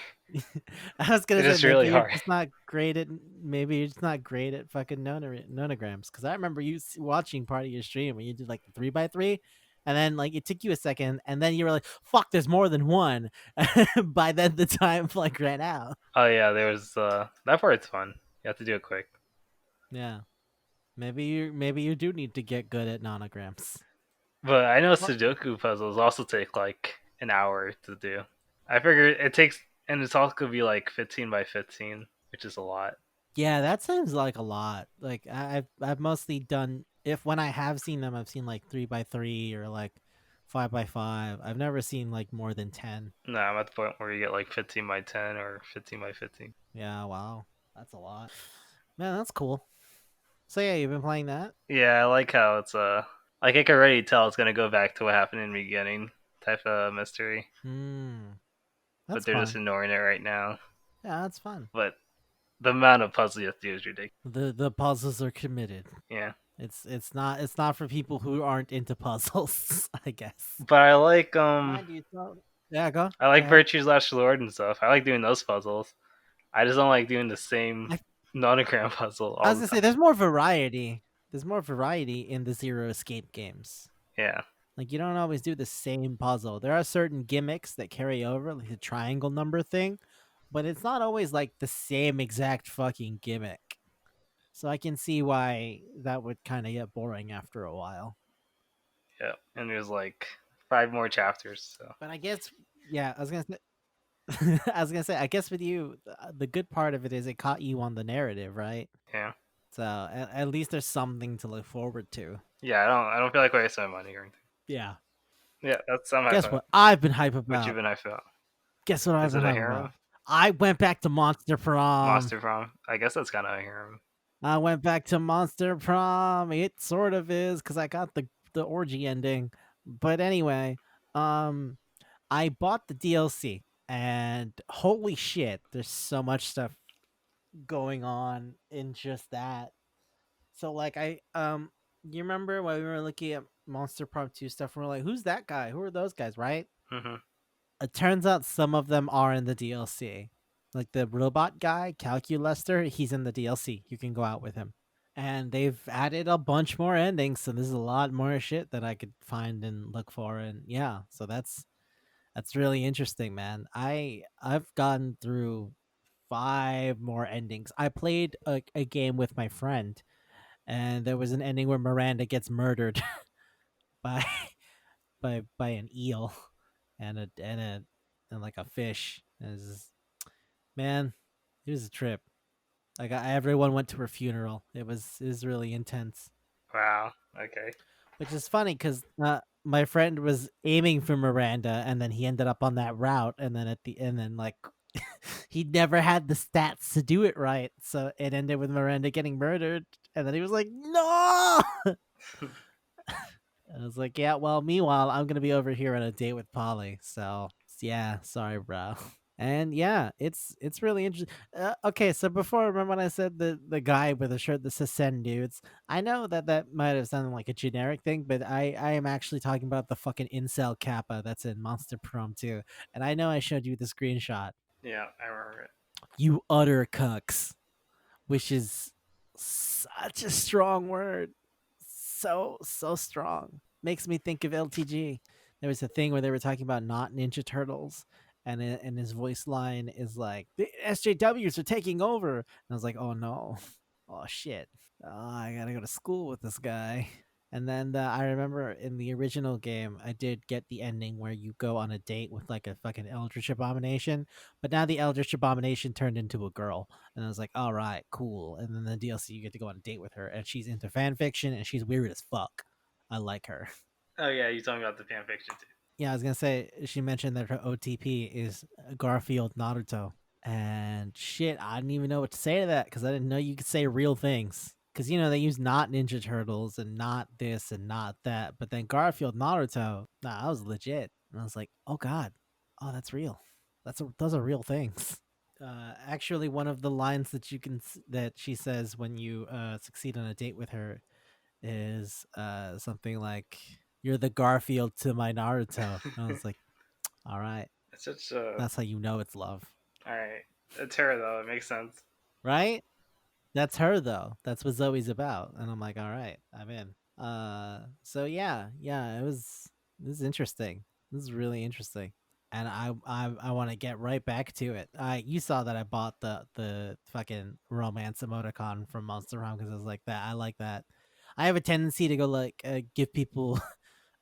I was gonna it's say just really maybe you're hard. just not great at maybe you're just not great at fucking nonograms. Because I remember you watching part of your stream when you did like the 3x3, and then like it took you a second, and then you were like, "Fuck, there's more than one." By then, the time like ran out. Oh yeah, there was that part's fun. You have to do it quick. Yeah, maybe you do need to get good at nonograms. But I know Well, Sudoku puzzles also take like an hour to do. I figure it takes, and it's also could be like 15 by 15, which is a lot. yeah, that seems like a lot. Like I've mostly done if when I have seen them, I've seen like 3x3 or like 5x5. I've never seen like more than 10. No, I'm at the point where you get like 15 by 10 or 15 by 15. Yeah, wow. That's a lot. Man, that's cool. So yeah, you've been playing that? Yeah, I like how it's like I can already tell it's gonna go back to what happened in the beginning type of mystery, Hmm. but That's they're just fun. ignoring it right now. Yeah, that's fun. But the amount of puzzle you have to do is ridiculous. The puzzles are committed. Yeah, It's not for people who aren't into puzzles, I guess. but I like Mind you, yeah, go. I Go like ahead. Virtue's Last Lord and stuff. I like doing those puzzles. I just don't like doing the same I, nonogram puzzle I all was the gonna say time. there's more variety. There's more variety in the Zero Escape games. Yeah, Like you don't always do the same puzzle. There are certain gimmicks that carry over, like the triangle number thing, but it's not always like the same exact fucking gimmick. So I can see why that would kind of get boring after a while. yeah. And there's like 5 more chapters. So But I guess, yeah, I was gonna say, I guess with you, the good part of it is it caught you on the narrative, right? yeah, So at least there's something to look forward to. yeah. I don't feel like wasting my money or anything. Yeah. Yeah, that's I'm hype Guess on. what I've been hype What you about? been hype about? Guess what I've Is been it a hype harem? about? I went back to Monster Prom. Monster Prom? I guess that's kind of a harem. I went back to Monster Prom. It sort of is because I got the orgy ending. But anyway, um, I bought the DLC, and holy shit, there's so much stuff going on in just that. So like you remember when we were looking at Monster Prom 2 stuff and we're like, who's that guy? Who are those guys, right? Hmm. It turns out some of them are in the DLC. Like the robot guy, Calculester, he's in the DLC. You can go out with him. And they've added a bunch more endings, so there's a lot more shit that I could find and look for. And yeah, so that's really interesting, man. I've gone through 5 more endings. I played a game with my friend, and there was an ending where Miranda gets murdered by by an eel and like a fish. Man, it was a trip. Like everyone went to her funeral. It was really intense, Wow. Okay. which is funny because my friend was aiming for Miranda, and then he ended up on that route, and then like he never had the stats to do it right, so it ended with Miranda getting murdered, and then he was like, "No!" I was like, "Yeah, well, meanwhile, I'm gonna be over here on a date with Polly, so yeah, sorry, bro." And yeah, it's really interesting. Okay, so before, remember when I said the guy with the shirt that says "Send dudes"? I know that that might have sounded like a generic thing, but I am actually talking about the fucking incel kappa that's in Monster Prom 2, and I know I showed you the screenshot. Yeah, I remember it. You utter cucks, which is such a strong word, so strong. Makes me think of LTG. There was a thing where they were talking about not Ninja Turtles, and his voice line is like, the SJWs are taking over. And I was like, oh no, oh shit, I gotta go to school with this guy. And then I remember in the original game, I did get the ending where you go on a date with like a fucking Eldritch Abomination, but now the Eldritch Abomination turned into a girl, and I was like, all right, cool. And then the DLC, you get to go on a date with her, and she's into fan fiction, and she's weird as fuck. I like her. Oh yeah, you talking about the fan fiction too. Yeah, I was gonna say she mentioned that her OTP is Garfield Naruto, and shit, I didn't even know what to say to that because I didn't know you could say real things. Because they use not Ninja Turtles and not this and not that, but then Garfield Naruto, nah, that was legit, and I was like, oh god, oh that's real. Those are real things. Actually, one of the lines that that she says when you succeed on a date with her is something like, "You're the Garfield to my Naruto." And I was like, "All right, It's such a that's how you know it's love, all right. It's her though. It makes sense. right?" That's her though. That's what Zoe's about, and I'm like, "All right, I'm in." So yeah, yeah, it was. This is interesting. This is really interesting, and I want to get right back to it. You saw that I bought the fucking romance emoticon from Monster Home because I was like that. I like that. I have a tendency to go like give people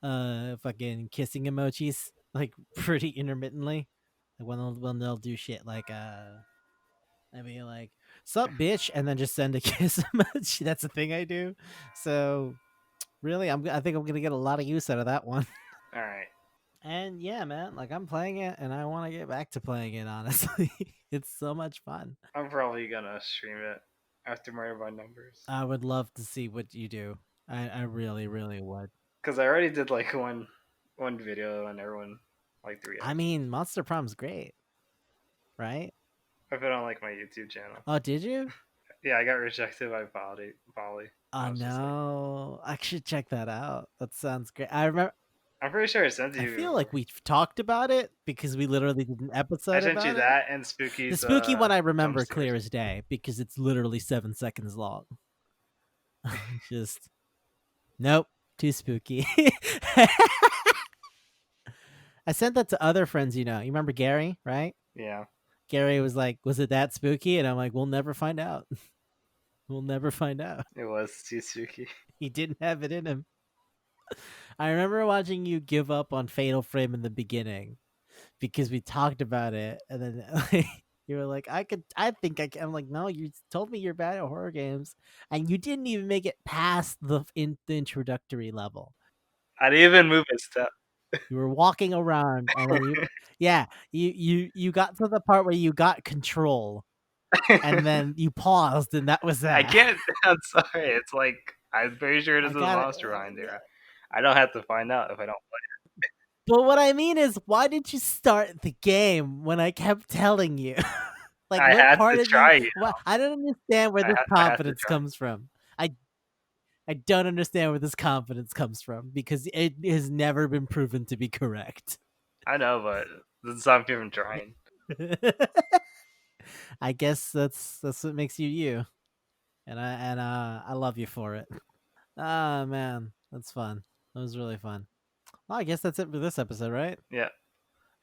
fucking kissing emojis like pretty intermittently. Like when they'll do shit like I mean like sup bitch and then just send a kiss emoji. That's a thing I do. So really I think I'm gonna get a lot of use out of that one. All right. And yeah, man, like I'm playing it and I want to get back to playing it honestly. It's so much fun. I'm probably gonna stream it after Mario by Numbers I would love to see what you do. I really, really would. because I already did like one video and everyone like the I reactions. mean, Monster Prom's great, right? I put it on like my YouTube channel. Oh, did you? Yeah, I got rejected by Bali. Oh I was just like, no, I should check that out. That sounds great. I remember. I'm pretty sure I sent it to I you feel like before. we've talked about it because we literally did an I episode sent you about it. that and The Spooky's spooky one I jump remember clear scares. as day because it's literally 7 seconds long. Just nope, too spooky. I sent that to other friends. You remember Gary, right? Yeah, Gary was like, "Was it that spooky?" And I'm like, "We'll never find out. We'll never find out." it was too spooky. He didn't have it in him. I remember watching you give up on Fatal Frame in the beginning because we talked about it, and then you were like, I think I can." I'm like, "No, you told me you're bad at horror games, and you didn't even make it past the introductory level. I didn't even move a step. You were walking around, and then yeah, you got to the part where you got control, and then you paused, and that was I that. can't. I'm sorry. It's like I'm pretty sure I there's a got it. monster behind there. I don't have to find out if I don't. But what I mean is, why did you start the game when I kept telling you? Like, I what had part to of you? try. What I don't understand where this I had to confidence try. comes from. I I don't understand where this confidence comes from because it has never been proven to be correct. I know, but doesn't stop me from trying. I guess that's what makes you you, and I love you for it. Ah man, that's fun. That was really fun. Well, I guess that's it for this episode, right? Yeah.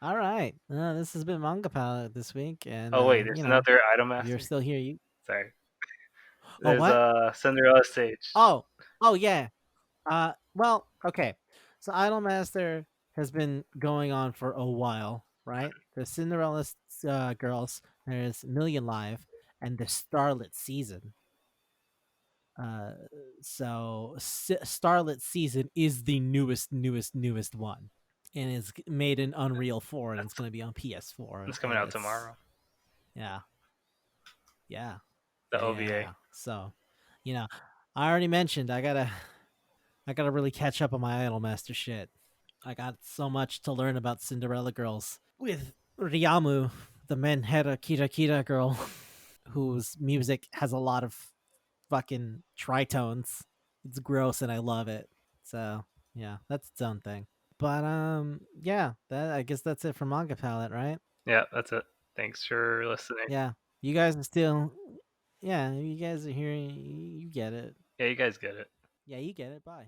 All right. This has been Manga Palette this week, and Oh wait, there's another item if you're master. still here, you. Sorry. Oh, There's what? a Cinderella stage. Oh, oh yeah. Well, okay. So Idolmaster has been going on for a while, right? There's Cinderella Girls, there's Million Live, and the Starlit Season. Uh, so Starlit Season is the newest one, and it's made in Unreal 4, and it's That's going to be on PS4, it's coming and out it's tomorrow. yeah, yeah, The OVA. yeah. So, you know, I already mentioned I gotta really catch up on my Idolmaster shit. I got so much to learn about Cinderella Girls with Ryamu, the Menhera Kira Kira girl, whose music has a lot of fucking tritones. It's gross and I love it. So yeah, that's its own thing. But yeah, that I guess that's it for Manga Palette, right? Yeah, that's it. Thanks for listening. Yeah, you guys are still, yeah, you guys are hearing, you get it. Yeah, you guys get it. Yeah, you get it. Bye.